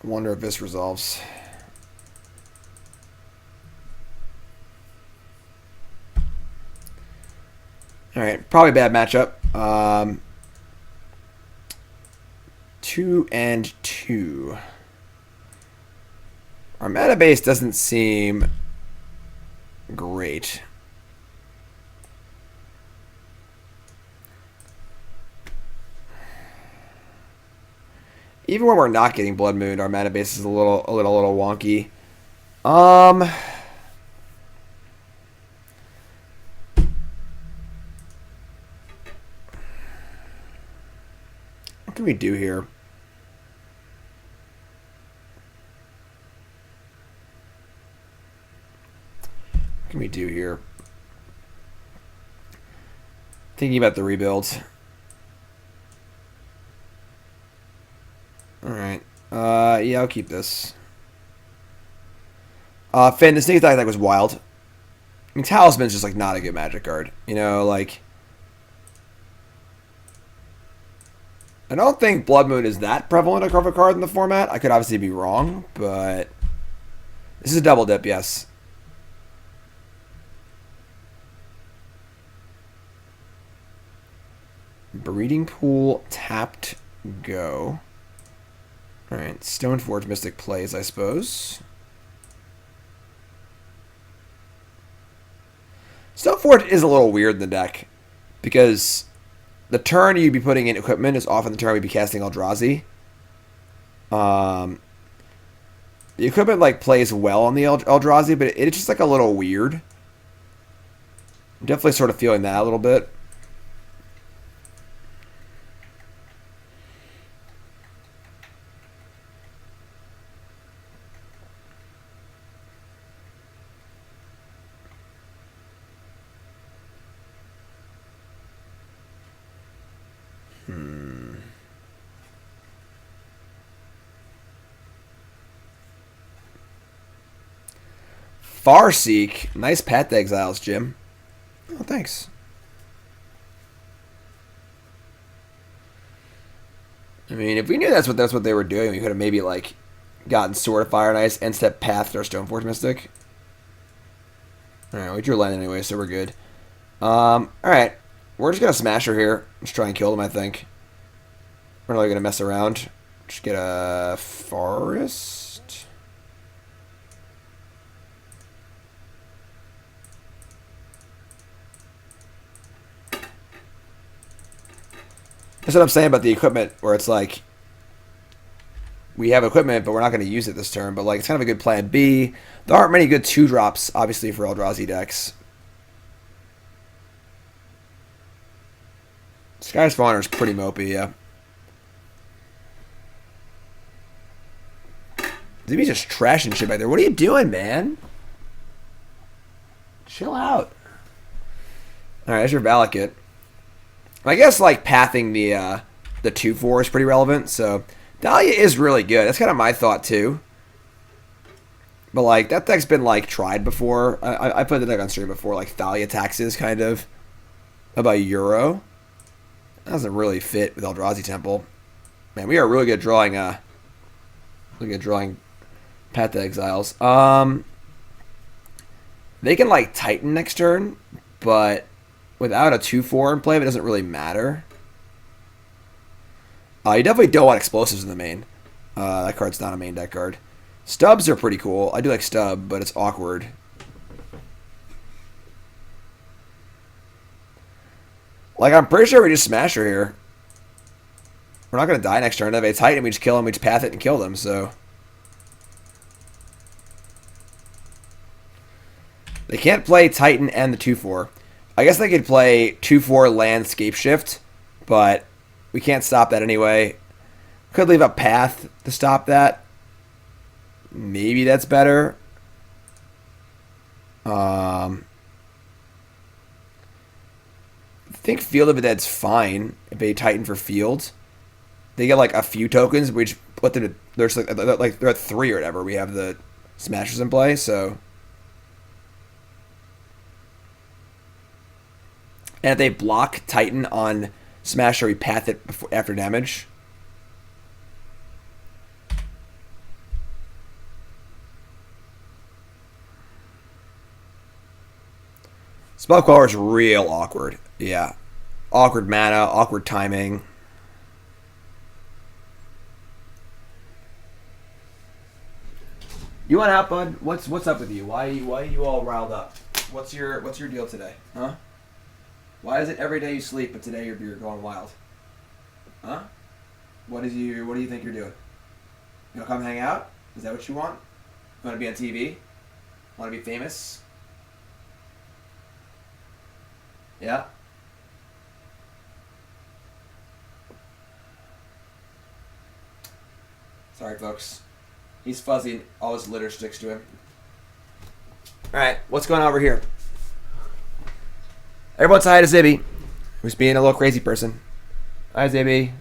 I wonder if this resolves. Alright, probably a bad matchup. 2 and 2. Our mana base doesn't seem great. Even when we're not getting Blood Moon, our mana base is a little wonky. What can we do here? What can we do here? Thinking about the rebuild. Alright. Yeah, I'll keep this. Finn, the sneak attack was wild. I mean, Talisman's just, like, not a good Magic card. You know, like... I don't think Blood Moon is that prevalent of a card in the format. I could obviously be wrong, but... This is a double dip, yes. Breeding Pool, tapped, go. Alright, Stoneforge Mystic plays, I suppose. Stoneforge is a little weird in the deck, because the turn you'd be putting in equipment is often the turn we'd be casting Eldrazi. The equipment, like, plays well on the Eldrazi, but it's just, like, a little weird. I'm definitely sort of feeling that a little bit. Farseek. Nice Path to Exiles, Jim. Oh, thanks. I mean, if we knew that's what they were doing, we could have maybe like gotten Sword of Fire and Ice and step Path to our Stoneforge Mystic. Alright, we drew land anyway, so we're good. Alright. We're just gonna smash her here. Just try and kill them, I think. We're not really gonna mess around. Just get a forest. That's what I'm saying about the equipment, where it's like we have equipment, but we're not going to use it this turn. But like it's kind of a good plan B. There aren't many good 2-drops, obviously, for Eldrazi decks. Sky's Spawner is pretty mopey, yeah. Zibby's just trashing shit back there. What are you doing, man? Chill out. Alright, there's your Valakut. I guess like pathing the 2/4 is pretty relevant. So Dahlia is really good. That's kind of my thought too. But like that deck's been like tried before. I put the deck on stream before. Like Thalia Taxes kind of about Euro. That doesn't really fit with Eldrazi Temple. Man, we are really good drawing. Really good drawing Path to Exiles. They can like Titan next turn, but without a 2/4 in play, it doesn't really matter. You definitely don't want explosives in the main. That card's not a main deck card. Stubs are pretty cool. I do like Stub, but it's awkward. Like, I'm pretty sure we just smash her here. We're not going to die next turn. If they Titan, we just kill them. We just path it and kill them, so. They can't play Titan and the 2/4. I guess they could play 2/4 Landscape Shift, but we can't stop that anyway. Could leave a path to stop that. Maybe that's better. I think Field of the Dead's fine if they Titan for Field. They get like a few tokens, which put them to, there's like they're at 3 or whatever. We have the Smashers in play, so. And if they block Titan on Smasher, we path it before, after damage. Spellcaller is real awkward. Yeah. Awkward mana, awkward timing. You want out, bud? What's up with you? Why are you all riled up? What's your deal today? Huh? Why is it every day you sleep, but today you're going wild? Huh? What do you think you're doing? You want to come hang out? Is that what you want? You want to be on TV? Want to be famous? Yeah? Sorry, folks. He's fuzzy and all his litter sticks to him. Alright, what's going on over here? Everyone's hi to Zibby, who's being a little crazy person. Hi, Zibby.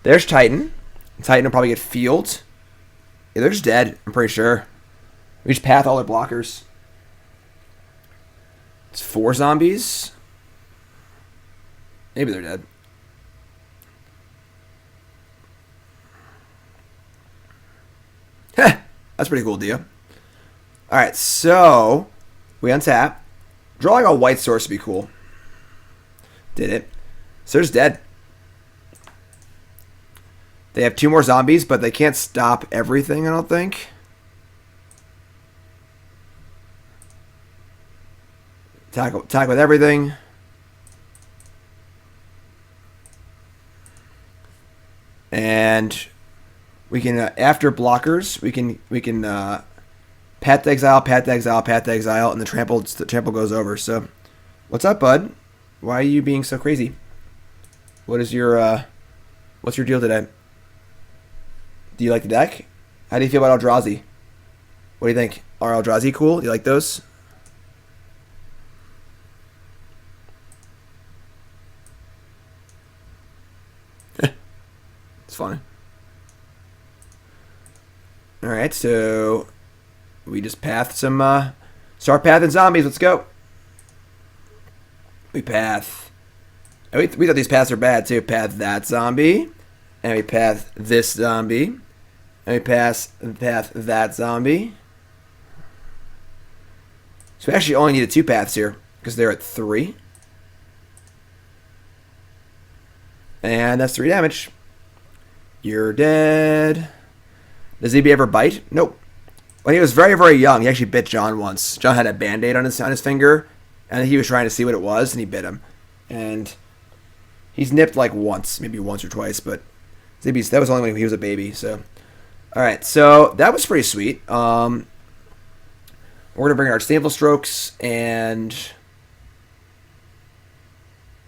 There's Titan. Titan will probably get Field. Yeah, they're just dead, I'm pretty sure. We just path all their blockers. It's 4 zombies. Maybe they're dead. Heh, that's pretty cool, Dia. Alright, so we untap. Drawing a white source would be cool. Did it. So they're just dead. They have 2 more zombies, but they can't stop everything, I don't think. Attack with everything. And we can, after blockers, we can Path to Exile, Path to Exile, Path to Exile, and the trample goes over. So, what's up, bud? Why are you being so crazy? What's your deal today? Do you like the deck? How do you feel about Eldrazi? What do you think? Are Eldrazi cool? Do you like those? It's funny. Alright, so we just path some, start pathing zombies. Let's go. We path. We thought these paths are bad too. Path that zombie. And we path this zombie. And we path that zombie. So we actually only needed 2 paths here. Because they're at 3. And that's 3 damage. You're dead. Does EB ever bite? Nope. When he was very, very young, he actually bit John once. John had a band-aid on his finger. And he was trying to see what it was, and he bit him. And he's nipped like once, maybe once or twice, but that was only when he was a baby. So, all right, so that was pretty sweet. We're gonna bring our Disdainful Strokes, and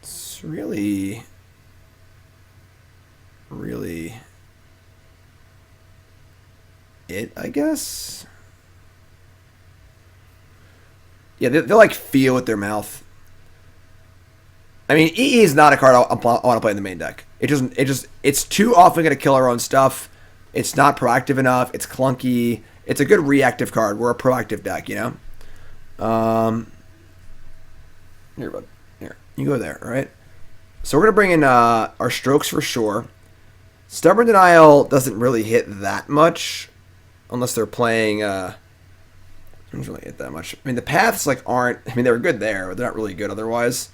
it's really it, I guess. Yeah, they'll like feel with their mouth. I mean, EE is not a card I want to play in the main deck. It's too often going to kill our own stuff. It's not proactive enough. It's clunky. It's a good reactive card. We're a proactive deck, you know? Here, bud. Here. You go there, all right? So we're going to bring in our Strokes for sure. Stubborn Denial doesn't really hit that much. Unless they're playing... doesn't really hit that much. I mean, the paths like aren't... I mean, they were good there, but they're not really good otherwise.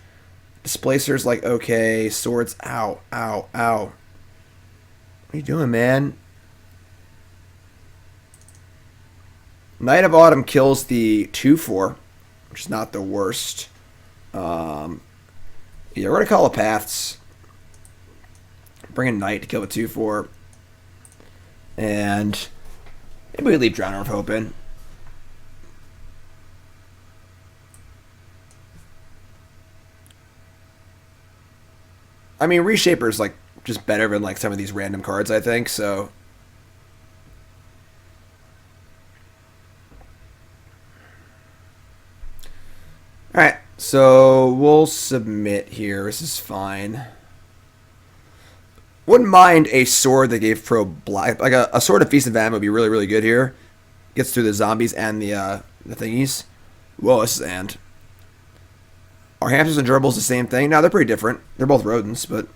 Displacer's like, okay. Swords, ow, ow, ow. What are you doing, man? Knight of Autumn kills the 2/4, which is not the worst. Yeah, we're going to call the paths. Bring in Knight to kill the 2/4. And maybe we leave Drowner of Hope in. I mean, Reshaper is like just better than like some of these random cards, I think. So, all right. So we'll submit here. This is fine. Wouldn't mind a sword that gave pro black, like a sword of Feast and Famine would be really, really good here. Gets through the zombies and the thingies. Whoa, this is and. Are hamsters and gerbils the same thing? No, they're pretty different. They're both rodents, but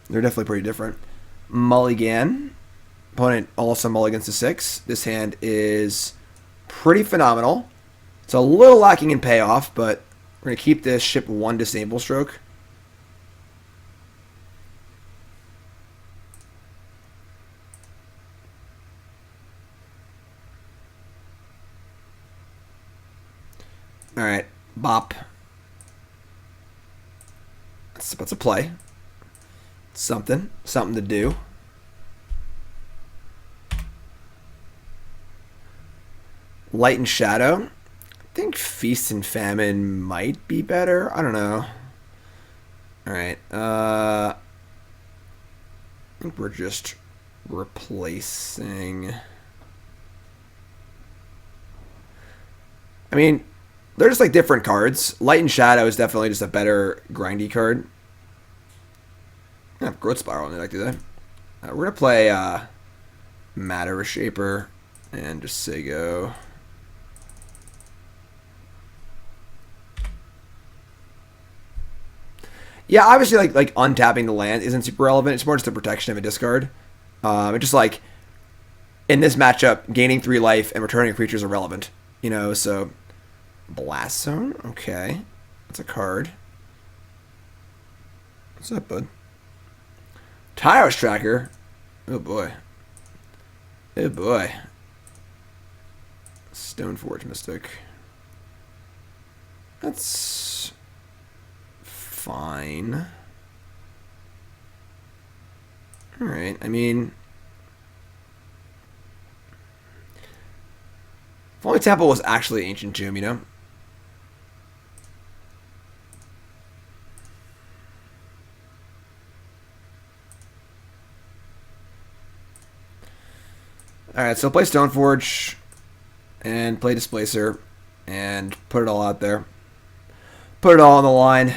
they're definitely pretty different. Mulligan. Opponent also mulligans to 6. This hand is pretty phenomenal. It's a little lacking in payoff, but we're going to keep this, ship 1 Disdainful Stroke. Alright, bop. That's a play. Something to do. Light and Shadow. I think Feast and Famine might be better. I don't know. Alright. I think we're just replacing... I mean, they're just like different cards. Light and Shadow is definitely just a better grindy card. I have Growth Spiral in it, do that. We're going to play Matter Reshaper and just say go. Yeah, obviously like untapping the land isn't super relevant. It's more just the protection of a discard. It's just like in this matchup, gaining 3 life and returning creatures are relevant. You know, so Blast Zone, okay. That's a card. What's up, bud? Tyros Tracker. Oh boy. Oh boy. Stoneforge Mystic. That's fine. Alright, I mean... If only Temple was actually Ancient Tomb, you know? Alright, so play Stoneforge and play Displacer and put it all out there. Put it all on the line.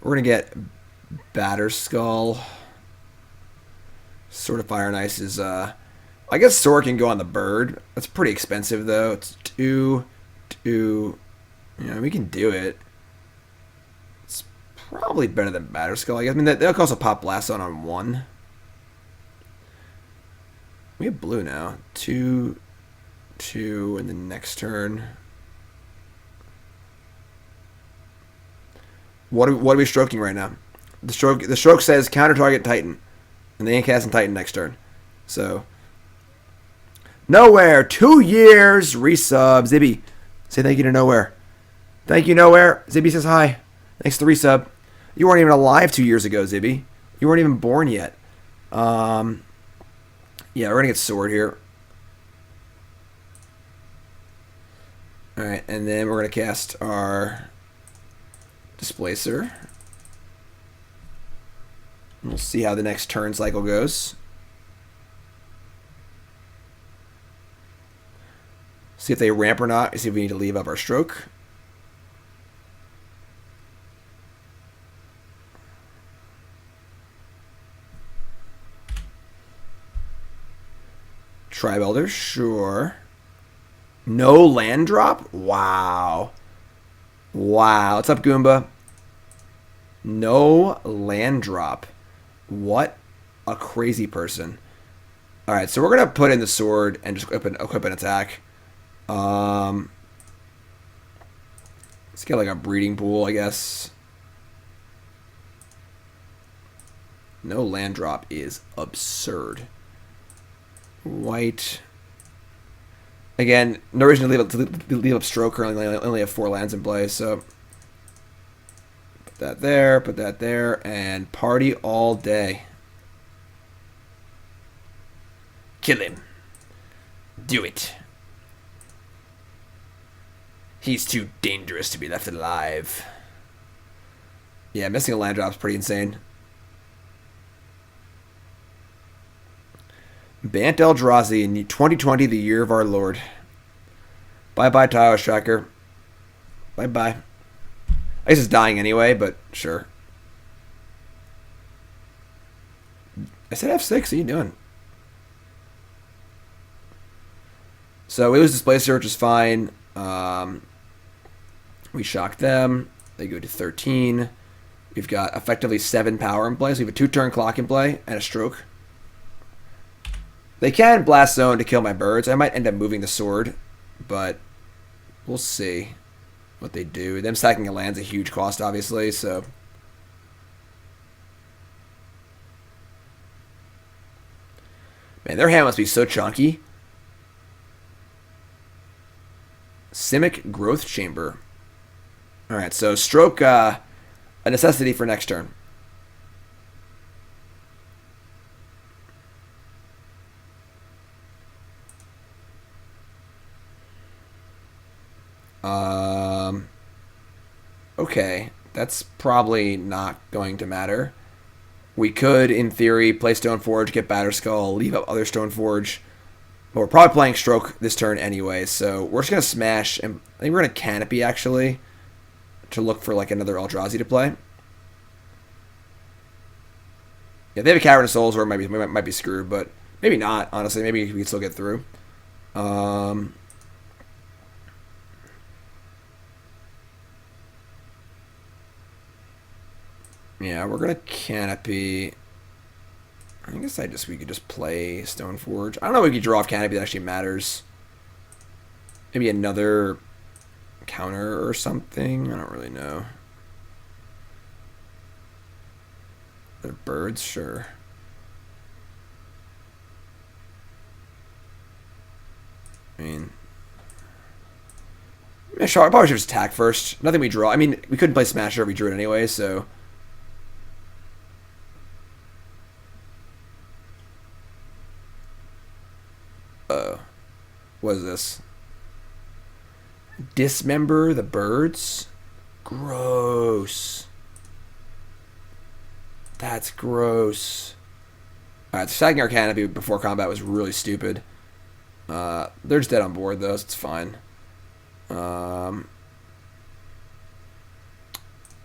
We're going to get Batterskull. Sword of Fire and Ice is I guess Sword can go on the bird. That's pretty expensive, though. It's 2, 2. We can do it. It's probably better than Batterskull, I guess. I mean, they'll also pop Blast Zone on 1. We have blue now. 2, 2, and then next turn. What are we stroking right now? The stroke says counter target Titan. And they ain't casting Titan next turn. So... Nowhere. 2 years. Resub. Zibby. Say thank you to Nowhere. Thank you, Nowhere. Zibby says hi. Thanks to the resub. You weren't even alive 2 years ago, Zibby. You weren't even born yet. Yeah, we're going to get Sword here. Alright, and then we're going to cast our Displacer. We'll see how the next turn cycle goes. See if they ramp or not. See if we need to leave up our stroke. Tribe Elder, sure. No land drop? Wow. Wow. What's up, Goomba? No land drop. What a crazy person. Alright, so we're going to put in the sword and just equip an attack. Let's get like a breeding pool, I guess. No land drop is absurd. White. Again, no reason to leave up stroke. Currently, only have 4 lands in play, so put that there, and party all day. Kill him. Do it. He's too dangerous to be left alive. Yeah, missing a land drop is pretty insane. Bant Eldrazi in 2020, the year of our Lord. Bye-bye, Tile Striker. Bye-bye. I guess it's dying anyway, but sure. I said F6. What are you doing? So we lose Displacer, which is fine. We shock them. They go to 13. We've got effectively 7 power in play. So we have a 2-turn clock in play and a stroke. They can Blast Zone to kill my birds. I might end up moving the sword, but we'll see what they do. Them sacking a land's a huge cost, obviously, so... Man, their hand must be so chunky. Simic Growth Chamber. Alright, so stroke a necessity for next turn. Okay, that's probably not going to matter. We could, in theory, play Stoneforge, get Batterskull, leave up other Stoneforge. But we're probably playing Stroke this turn anyway, so we're just going to smash, and I think we're going to Canopy, actually, to look for like another Eldrazi to play. Yeah, they have a Cavern of Souls where we might be screwed, but maybe not, honestly. Maybe we can still get through. Yeah, we're gonna Canopy. I guess we could just play Stoneforge. I don't know if we could draw off Canopy that actually matters. Maybe another counter or something. I don't really know. They're birds, sure. I mean, yeah, sure, I probably should just attack first. Nothing we draw. I mean, we couldn't play Smasher if we drew it anyway, so. What is this? Dismember the birds? Gross. That's gross. Alright, sacking our Canopy before combat was really stupid. They're just dead on board, though, so it's fine. Alright.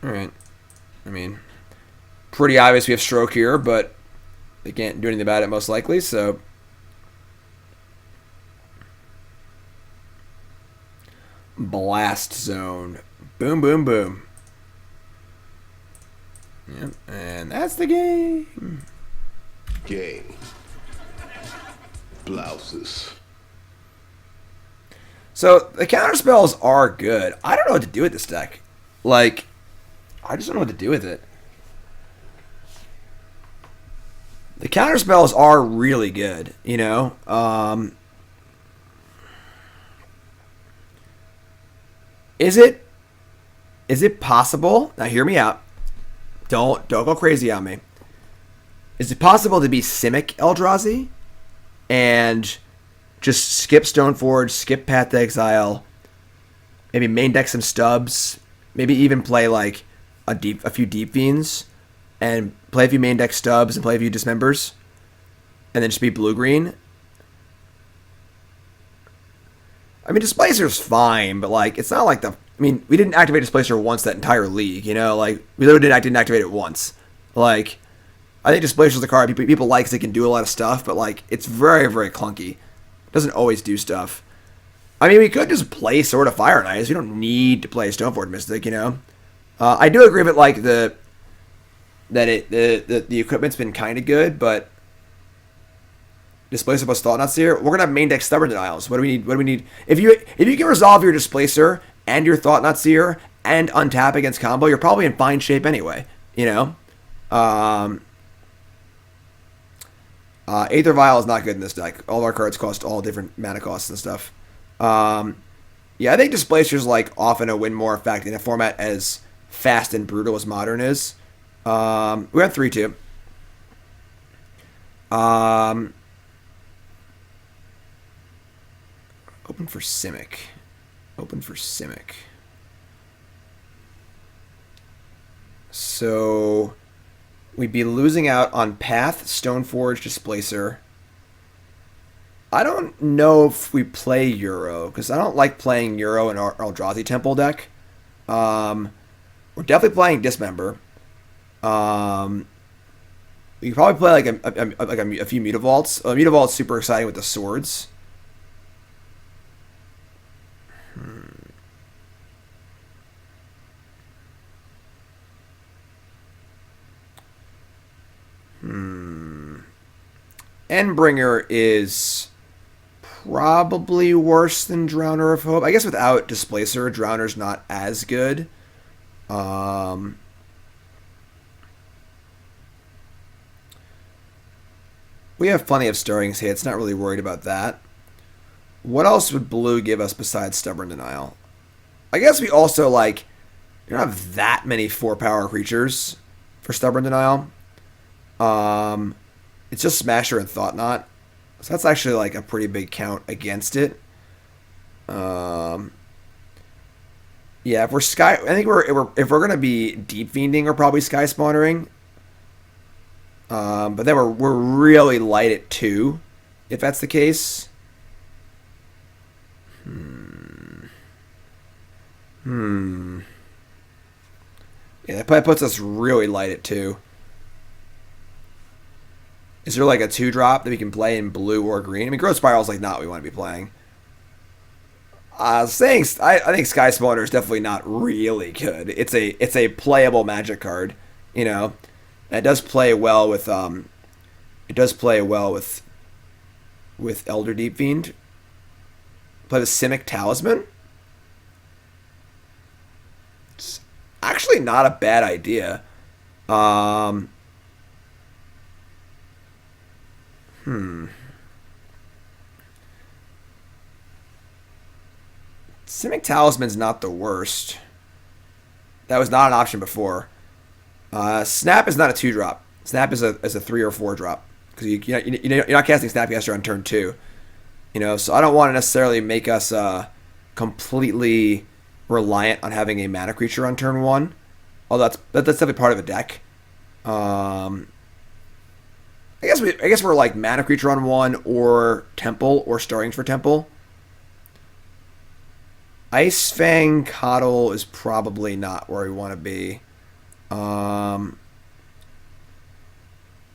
I mean, pretty obvious we have Stroke here, but they can't do anything about it, most likely, so... Blast Zone. Boom, boom, boom. Yep, and that's the game. Game. Blouses. So, the counter spells are good. I don't know what to do with this deck. Like, I just don't know what to do with it. The counter spells are really good, you know? Is it possible? Now hear me out. Don't go crazy on me. Is it possible to be Simic Eldrazi and just skip Stoneforge, skip Path to Exile, maybe main deck some stubs, maybe even play like a few Deep Fiends, and play a few main deck stubs and play a few Dismembers, and then just be blue-green? I mean, Displacer's fine, but like, it's not like we didn't activate Displacer once that entire league, you know? Like, we literally didn't activate it once. Like, I think Displacer's the card people like because it can do a lot of stuff, but like, it's very, very clunky. It doesn't always do stuff. I mean, we could just play Sword of Fire and Ice. We don't need to play Stoneforge Mystic, you know? I do agree with like the equipment's been kind of good, but Displacer plus Thought-Knot Seer, we're gonna have main deck Stubborn Denials. What do we need? If you can resolve your Displacer and your Thought-Knot Seer and untap against combo, you're probably in fine shape anyway. You know, Aether Vial is not good in this deck. All of our cards cost all different mana costs and stuff. Yeah, I think Displacer's like often a win more effect in a format as fast and brutal as Modern is. We have 3-2. Open for Simic. So we'd be losing out on Path, Stoneforge, Displacer. I don't know if we play Euro, because I don't like playing Euro in our Eldrazi Temple deck. We're definitely playing Dismember. We could probably play like a few Mutavaults. Mutavault's super exciting with the swords. Endbringer is probably worse than Drowner of Hope. I guess without Displacer, Drowner's not as good. We have plenty of Stirrings hits, not really worried about that. What else would blue give us besides Stubborn Denial? I guess we also, like, you don't have that many 4-power creatures for Stubborn Denial. It's just Smasher and Thought-Knot. So that's actually, like, a pretty big count against it. Yeah, if we're if we're gonna be Deep Fiending, we're probably Sky Spawnering. But then we're really light at 2, if that's the case. Yeah, that probably puts us really light at 2. Is there like a 2-drop that we can play in blue or green? I mean, Growth Spiral is like not what we want to be playing. I think Sky Spawner is definitely not really good. It's a playable Magic card, you know. And it does play well with Elder Deep Fiend. Play the Simic Talisman. It's actually not a bad idea. Simic Talisman's not the worst. That was not an option before. Snap is not a 2-drop. Snap is a 3 or 4-drop because you're not casting Snapcaster on turn 2. You know, so I don't want to necessarily make us completely reliant on having a mana creature on turn 1. Although that's definitely part of a deck. I guess we're like mana creature on 1 or Temple or Stirrings for Temple. Ice Fang Coddle is probably not where we want to be.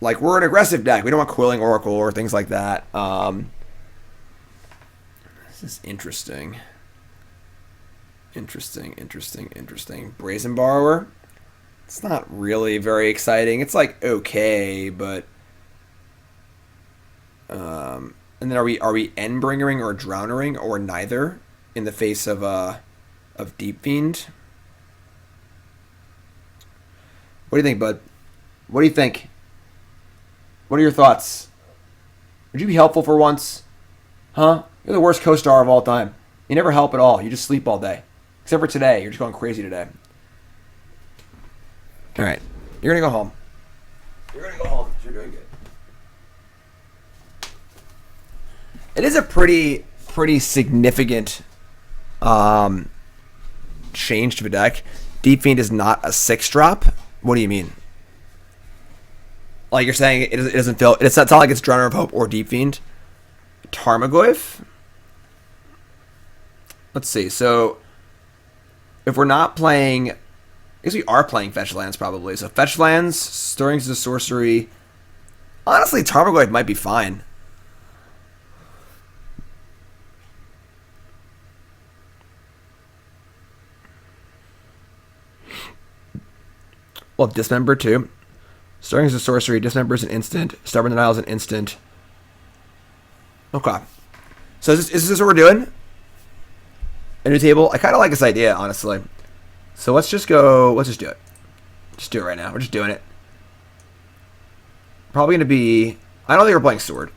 Like, we're an aggressive deck. We don't want Quilling Oracle or things like that. This is interesting. Interesting, interesting, interesting. Brazen Borrower. It's not really very exciting. It's like okay, but and then are we Endbringering or Drownering or neither in the face of Deep Fiend? What do you think, bud? What do you think? What are your thoughts? Would you be helpful for once? Huh? You're the worst co-star of all time. You never help at all. You just sleep all day. Except for today. You're just going crazy today. Alright. You're going to go home. You're going to go home. You're doing good. It is a pretty significant change to the deck. Deep Fiend is not a 6-drop. What do you mean? Like you're saying it doesn't feel... It's not like it's Drowner of Hope or Deep Fiend. Tarmogoyf? Let's see. So, if we're not playing... I guess we are playing fetch lands probably. So fetch lands, Stirrings of Sorcery. Honestly, Tarmogoyf might be fine. Well, Dismember too. Stirrings of Sorcery, Dismember is an instant. Stubborn Denial is an instant. Okay. So is this what we're doing? A new table? I kind of like this idea, honestly. So let's just go... Let's just do it. Just do it right now. We're just doing it. Probably going to be... I don't think we're playing Sword.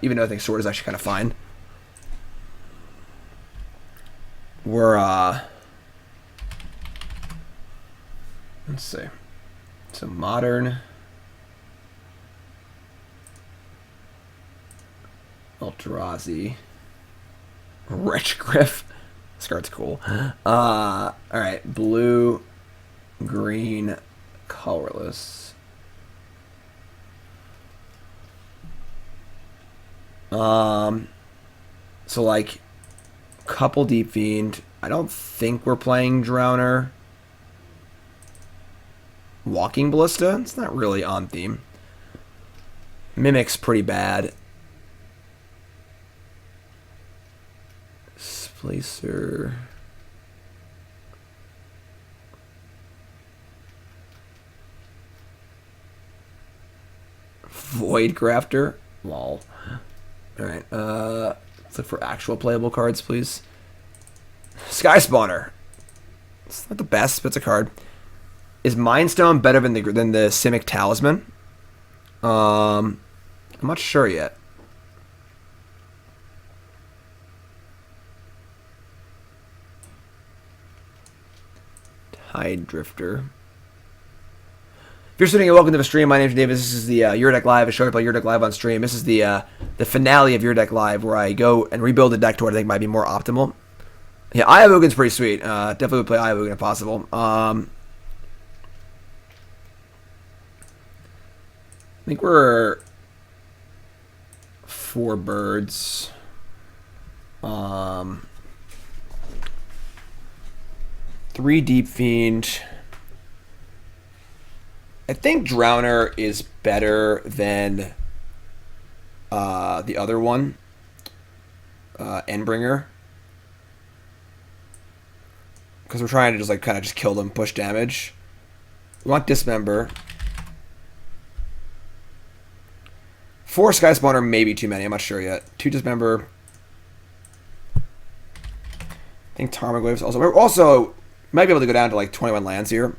Even though I think Sword is actually kind of fine. We're... Let's see. So Modern... Eldrazi. Wretch Griff. This card's cool. Alright. Blue, green, colorless. So like couple Deep Fiend. I don't think we're playing Drowner. Walking Ballista. It's not really on theme. Mimic's pretty bad. Displacer. Void Grafter. Lol. Alright, let's look for actual playable cards, please. Sky Spawner. It's not the best, but it's a card. Is Mind Stone better than the Simic Talisman? I'm not sure yet. Tide Drifter. If you're sitting here, welcome to the stream. My name's Davis. This is the Your Deck Live. I show up on Your Deck Live on stream. This is the finale of Your Deck Live, where I go and rebuild the deck to what I think might be more optimal. Yeah, Ayavugan's pretty sweet. Definitely would play Ayavugan if possible. I think we're 4 birds. 3 Deep Fiend. I think Drowner is better than the other one, Endbringer, because we're trying to just like kind of just kill them, push damage. We want Dismember. 4 Sky Spawner may be too many. I'm not sure yet. 2 Dismember. I think Tarmogoyf's also. We're also might be able to go down to like 21 lands here.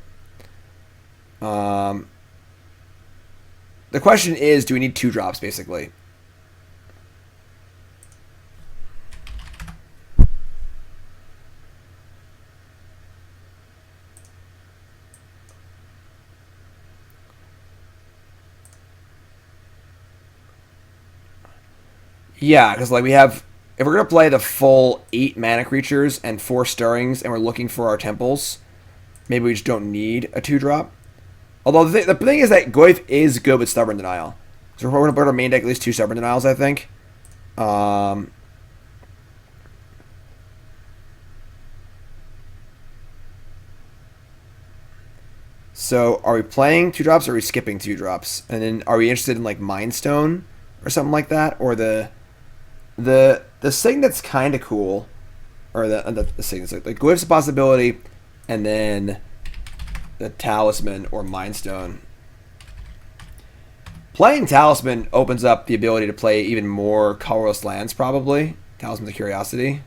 The question is, do we need 2 drops, basically? Yeah, because like we have... If we're going to play the full 8 mana creatures and 4 stirrings, and we're looking for our temples, maybe we just don't need a 2-drop. Although the thing is that Goyf is good with Stubborn Denial. So we're going to put our main deck at least 2 Stubborn Denials, I think. So are we playing 2 drops or are we skipping 2 drops? And then are we interested in like Mind Stone or something like that? Or the thing that's kind of cool or the Signet. So, like Glyph's a possibility, and then the Talisman or Mind Stone. Playing Talisman opens up the ability to play even more colorless lands, probably. Talisman's a Curiosity.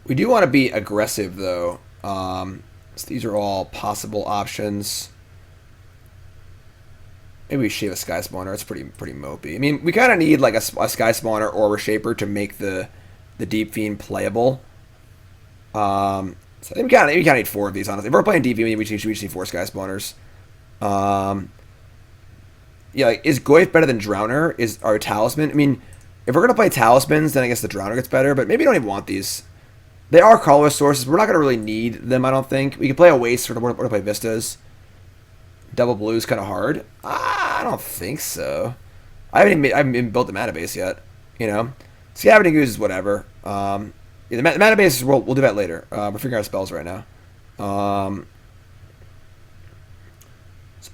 We do want to be aggressive, though. So these are all possible options. Maybe we shave a Sky Spawner. It's pretty mopey. I mean, we kind of need like a Sky Spawner or Reshaper to make the Deep Fiend playable. So I think we kind of need 4 of these, honestly. If we're playing Deep Fiend, we just need 4 Sky Spawners. Yeah, like, is Goyf better than Drowner? Is our Talisman? I mean, if we're going to play Talismans, then I guess the Drowner gets better, but maybe we don't even want these. They are colorless sources. We're not going to really need them, I don't think. We can play a Waste or to play Vistas. Double blue is kind of hard. I don't think so. I haven't even built the mana base yet. You know, Scavenging Ooze is whatever. Yeah, the mana base we'll do that later. We're figuring out spells right now. So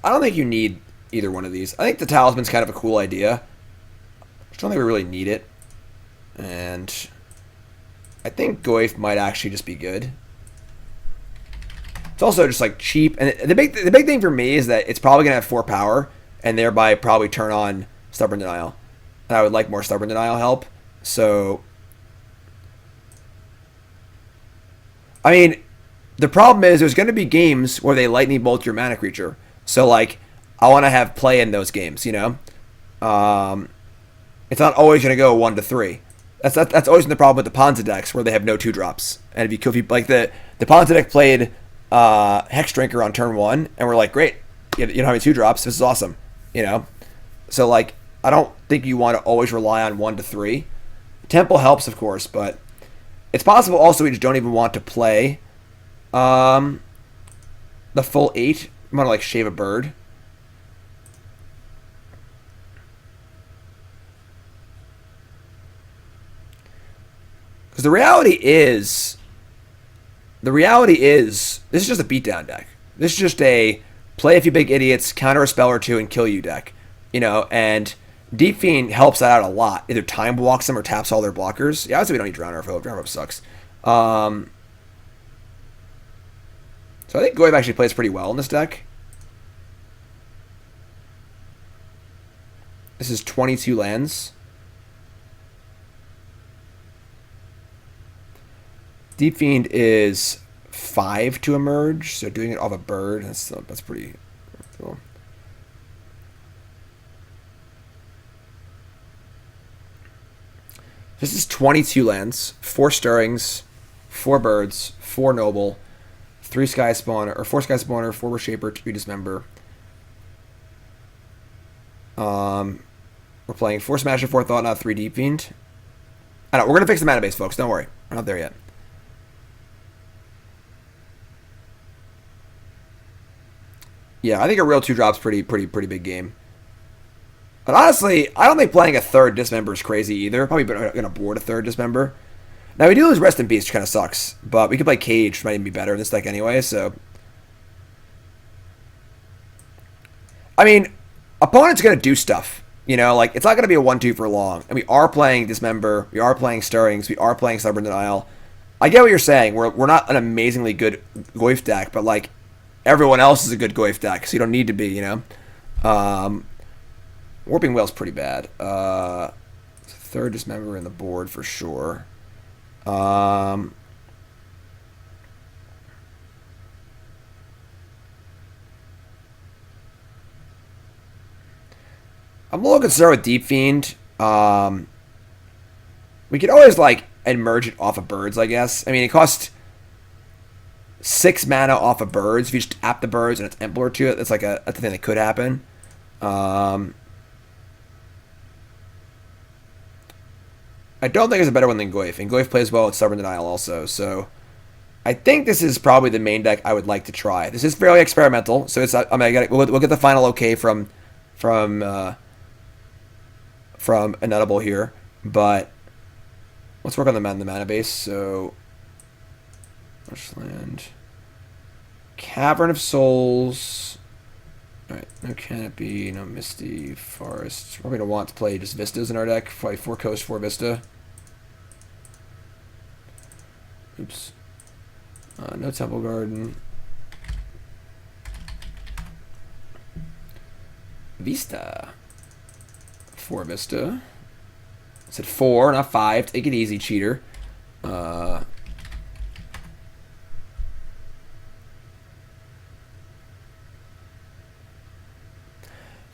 I don't think you need either one of these. I think the Talisman's kind of a cool idea. I don't think we really need it, and I think Goyf might actually just be good. It's also just like cheap, and the big thing for me is that it's probably gonna have 4 power, and thereby probably turn on Stubborn Denial. And I would like more Stubborn Denial help. So, I mean, the problem is there's gonna be games where they lightning bolt your mana creature. So like, I want to have play in those games. You know, it's not always gonna go 1 to 3. That's always been the problem with the Ponza decks where they have no 2-drops. And if you like the Ponza deck played Hex Drinker on turn 1, and we're like, great, you don't have any 2-drops. This is awesome, you know. So like, I don't think you want to always rely on 1 to 3. Temple helps, of course, but it's possible also we just don't even want to play the full 8. I'm gonna like shave a bird. Because the reality is, this is just a beatdown deck. This is just a play a few big idiots, counter a spell or 2, and kill you deck. You know, and Deep Fiend helps that out a lot. Either time blocks them or taps all their blockers. Yeah, I would say we don't need Drowner Rope. Drowner Rope sucks. So I think Goyf actually plays pretty well in this deck. This is 22 lands. Deep Fiend is 5 to emerge, so doing it off a bird, that's pretty cool. This is 22 lands, 4 Stirrings, 4 birds, 4 Noble, 3 Sky Spawner, or 4 Sky Spawner, 4 Reshaper, 2 Dismember. We're playing 4 Smasher, 4 Thought-Knot, 3 Deep Fiend. I know, we're going to fix the mana base, folks, don't worry. We're not there yet. Yeah, I think a real 2-drop's pretty big game. But honestly, I don't think playing a 3rd Dismember is crazy either. Probably going to board a 3rd Dismember. Now, we do lose Rest in Peace, which kind of sucks. But we could play Cage, which might even be better in this deck anyway, so. I mean, opponent's going to do stuff. You know, like, it's not going to be a 1-2 for long. And we are playing Dismember. We are playing Stirrings. We are playing Stubborn Denial. I get what you're saying. We're not an amazingly good Goyf deck, but, like, everyone else is a good Goyf deck, so you don't need to be, you know. Warping Whale's pretty bad. 3rd Dismember in the board for sure. I'm a little concerned with Deep Fiend. We could always, like, emerge it off of birds, I guess. I mean, it costs 6 mana off of birds. If you just tap the birds and it's Emperor to it, that's a thing that could happen. I don't think it's a better one than Goyf, and Goyf plays well with Stubborn Denial also, so I think this is probably the main deck I would like to try. This is fairly experimental, so it's we'll get the final okay from enutable here, but let's work on the mana base. So Brushland, Cavern of Souls, Alright, no Canopy, no Misty Forest. We're going to want to play just Vistas in our deck. Probably 4 Coast, 4 Vista. Oops. No Temple Garden. Vista. 4 Vista. I said 4, not 5. Take it easy, cheater.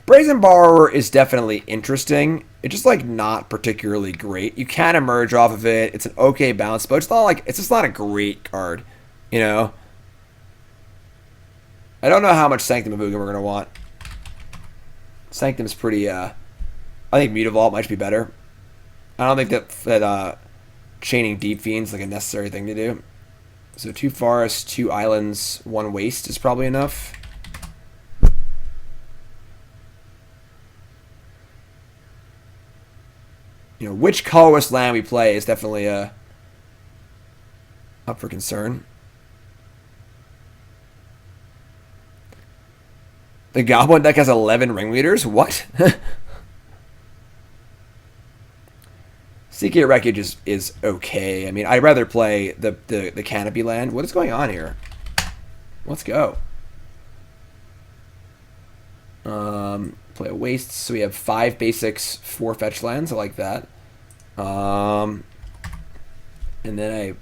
Brazen Borrower is definitely interesting. It's just like not particularly great. You can emerge off of it. It's an okay bounce, but it's not like it's just not a great card, you know. I don't know how much Sanctum of Ugin we're gonna want. Sanctum's pretty. I think Mutavault might be better. I don't think that chaining Deep Fiend's like a necessary thing to do. So 2 forests, 2 islands, 1 waste is probably enough. You know, which colorless land we play is definitely up for concern. The Goblin deck has 11 ringleaders? What? Secret Wreckage is okay. I mean, I'd rather play the Canopy land. What is going on here? Let's go. Play a waste, so we have 5 basics, 4 fetch lands. I like that. And then I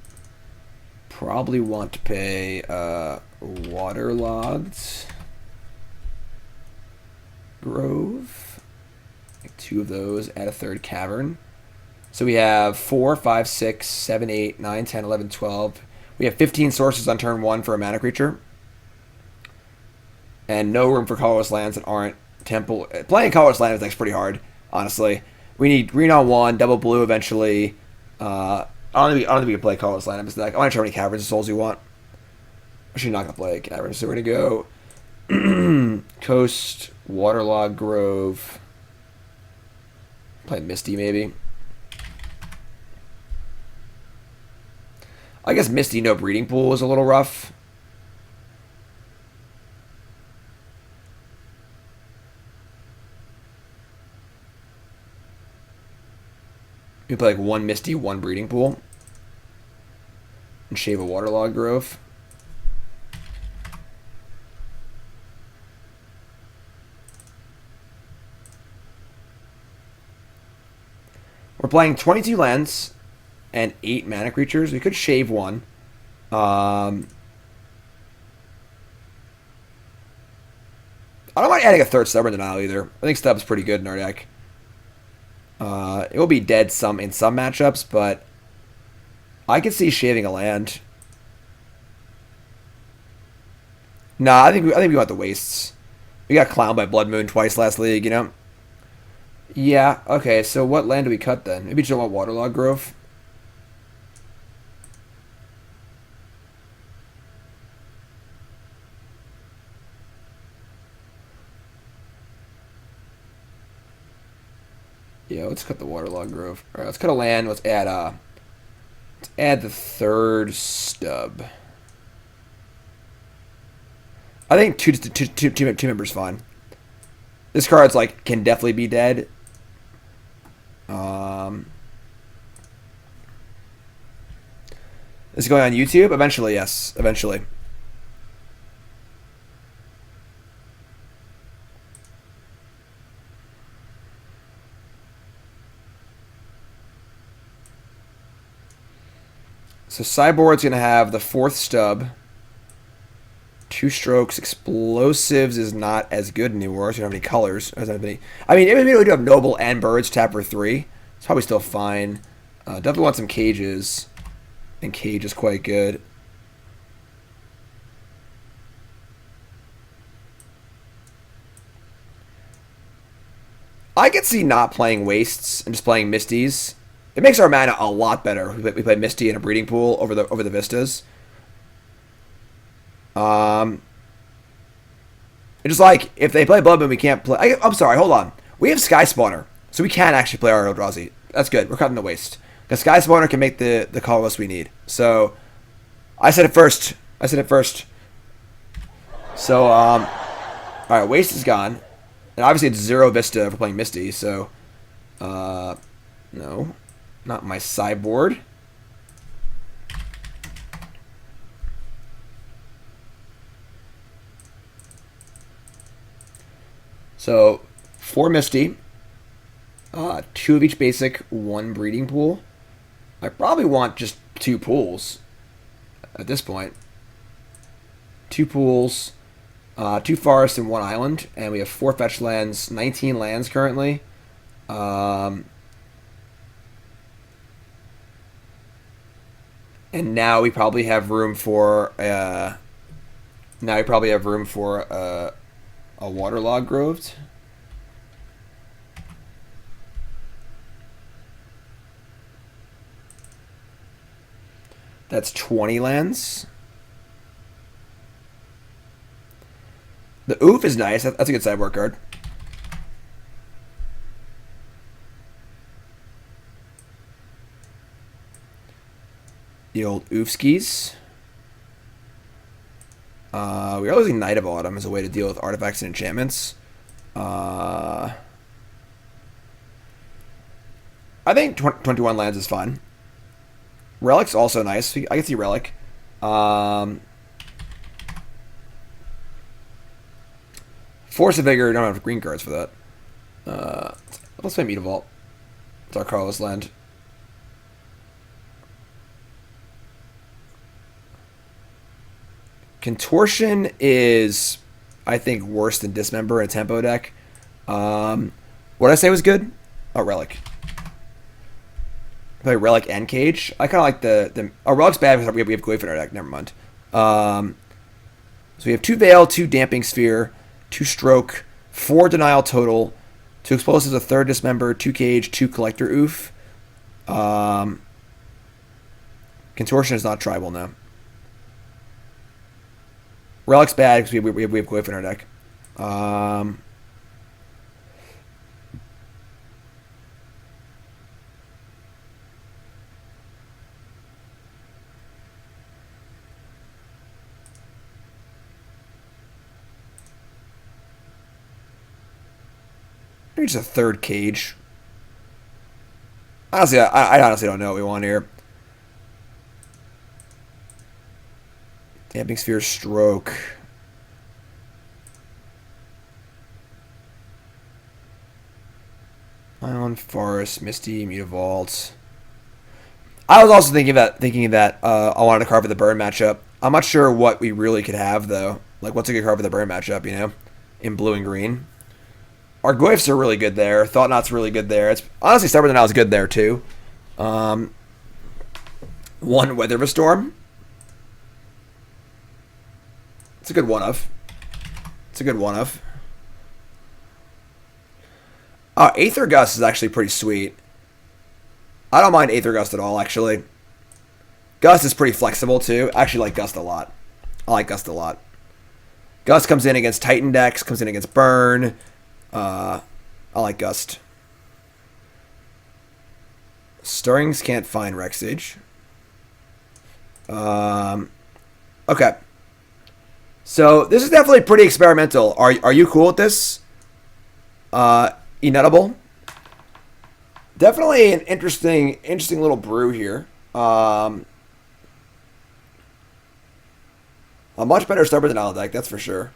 probably want to pay Waterlogged Grove. Like 2 of those, add a 3rd Cavern. So we have 4, 5, 6, 7, 8, 9, 10, 11, 12. We have 15 sources on turn 1 for a mana creature. And no room for colorless lands that aren't Temple. Playing colorless land is pretty hard, honestly. We need green on 1, double blue eventually. I don't think we can play colorless land. I'm just like, I want to try how many Caverns of Souls you want. Actually, not going to play Caverns. So we're going to go Coast, Waterlogged Grove. Play Misty, maybe. I guess Misty, no Breeding Pool is a little rough. We play like 1 Misty, 1 Breeding Pool. And shave a Waterlogged Grove. We're playing 22 lands and 8 mana creatures. We could shave 1. I don't mind adding a 3rd Stubborn Denial either. I think Stub's pretty good in our deck. It will be dead in some matchups, but I could see shaving a land. Nah, I think we want the wastes. We got clowned by Blood Moon twice last league, you know. Yeah. Okay. So what land do we cut then? Maybe just want Waterlogged Grove. Yeah, let's cut the Waterlogged Grove. All right, let's cut a land. Let's add the 3rd stub. I think two members fine. This card's like can definitely be dead. Is it going on YouTube? Eventually, yes. Eventually. So Sideboard's going to have the 4th stub. 2 strokes. Explosives is not as good anymore, so you don't have any colors. I mean, even if we do have Noble and Birds tap for 3, it's probably still fine. Definitely want some cages. And Cage is quite good. I could see not playing Wastes and just playing Misties. It makes our mana a lot better. We play Misty in a Breeding Pool over the Vistas. It's just like if they play Blood Moon, we can't play. I'm sorry, hold on. We have Sky Spawner, so we can actually play our Eldrazi. That's good. We're cutting the waste because Sky Spawner can make the colorless we need. So I said it first. So all Alright, waste is gone. And obviously it's 0 Vista for playing Misty, so... no. Not my sideboard. So, 4 Misty. 2 of each basic, 1 breeding pool. I probably want just 2 pools at this point. 2 pools, 2 forests and 1 island, and we have 4 fetch lands, 19 lands currently. And now we probably have room for a waterlogged grove. That's 20 lands. The Oof is nice. That's a good sideboard card. The old Oofskis. We're using Knight of Autumn as a way to deal with artifacts and enchantments. I think 21 lands is fine. Relic's also nice. I can see Relic. Force of Vigor, don't have green cards for that. Let's play Meta Vault. It's our Carlos land. Contortion is, I think, worse than Dismember in a tempo deck. What did I say was good? Oh, Relic. Play Relic and Cage. I kind of like the Relic's bad because we have Goyf in our deck. Never mind. So we have 2 Veil, 2 Damping Sphere, 2 Stroke, 4 Denial total, 2 Explosives, a 3rd Dismember, 2 Cage, 2 Collector Oof. Contortion is not tribal now. Relic's bad because we have Goyf in our deck. Maybe just a 3rd Cage. Honestly, I honestly don't know what we want here. Damping Sphere, Stroke. Island, Forest, Misty, Meta Vault. I was also thinking that I wanted to carve the burn matchup. I'm not sure what we really could have though. Like, what's a good card for the burn matchup? You know, in blue and green. Our Goyfs are really good there. Thought-Knot's really good there. It's honestly Stubborn Denial is good there too. 1 Weather of a Storm. It's a good one of. Aether Gust is actually pretty sweet. I don't mind Aether Gust at all, actually. Gust is pretty flexible, too. I actually like Gust a lot. I like Gust a lot. Gust comes in against Titan decks, comes in against Burn. I like Gust. Stirrings can't find Rexage. Okay. So this is definitely pretty experimental. Are you cool with this? Enutable. Definitely an interesting little brew here. A much better Stubborn Denial deck, that's for sure.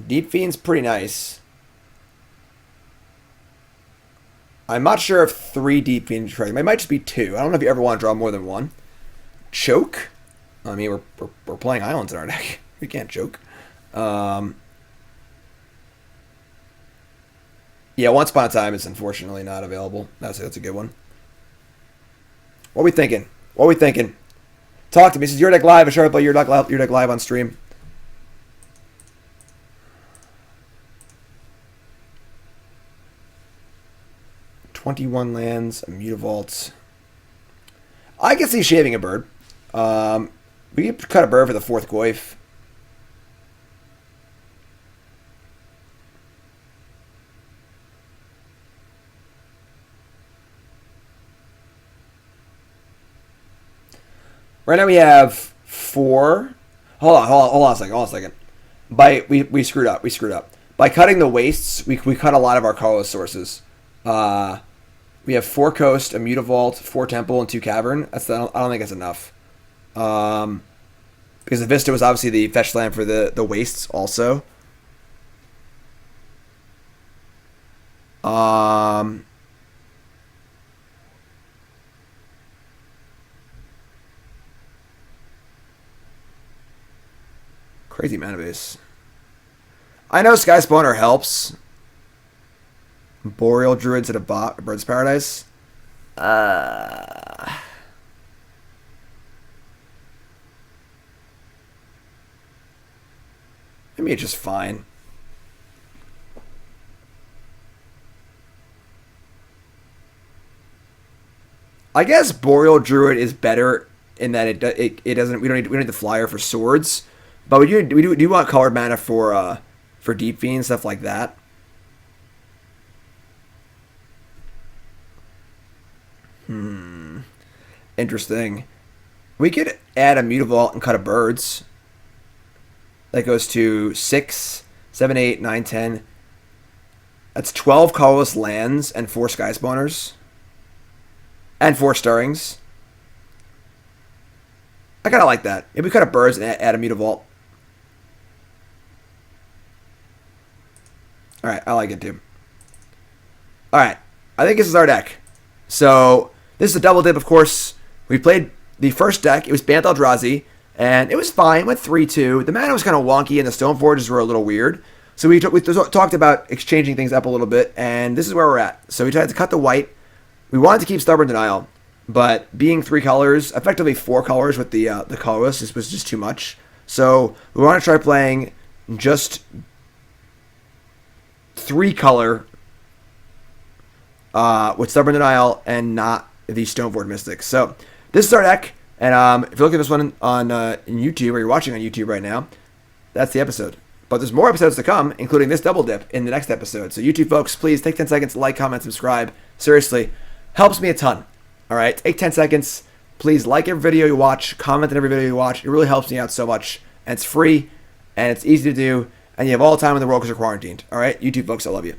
Deep Fiend's pretty nice. I'm not sure if 3 Deep Fiends are correct. It might just be 2. I don't know if you ever want to draw more than 1. Choke. I mean, we're playing islands in our deck. We can't choke. Yeah, Once Upon a Time is unfortunately not available. That's a good one. What are we thinking? Talk to me. This is Your Deck Live. I sure play Your Deck Live on stream. $21 lands, a Meta Vault. I can see shaving a bird. We could cut a bird for the 4th Goyf. Right now we have 4. Hold on a second. We screwed up. by cutting the wastes, we cut a lot of our colorless sources. We have 4 Coast, a Mutavault, 4 Temple, and 2 Cavern. I don't think that's enough. Because the Vista was obviously the fetch land for the wastes also. Crazy mana base. I know Sky Spawner helps. Boreal Druids at a Bird's Paradise. Maybe it's just fine. I guess Boreal Druid is better in that it doesn't we don't need the flyer for swords, but we do want colored mana for Deep Fiend, stuff like that. Interesting. We could add a Mutavault and cut a birds. That goes to 6, 7, 8, 9, 10. That's 12 colorless lands and 4 Sky Spawners. And 4 Stirrings. I kind of like that. Maybe we cut a birds and add a Mutavault. Alright, I like it too. Alright, I think this is our deck. So, this is a double dip, of course. We played the first deck. It was Bant Eldrazi, and it was fine. It went 3-2. The mana was kind of wonky, and the Stoneforges were a little weird. So we talked about exchanging things up a little bit, and this is where we're at. So we tried to cut the white. We wanted to keep Stubborn Denial, but being 3 colors, effectively 4 colors with the colorless, this was just too much. So we want to try playing just 3 color with Stubborn Denial and not the Stoneforge Mystic. So this is our deck, and if you look at this one on YouTube, or you're watching on YouTube right now, that's the episode. But there's more episodes to come, including this double dip in the next episode. So YouTube folks, please take 10 seconds to like, comment, subscribe. Seriously, helps me a ton. All right, take 10 seconds. Please like every video you watch, comment on every video you watch. It really helps me out so much, and it's free, and it's easy to do, and you have all the time in the world because you're quarantined. All right, YouTube folks, I love you.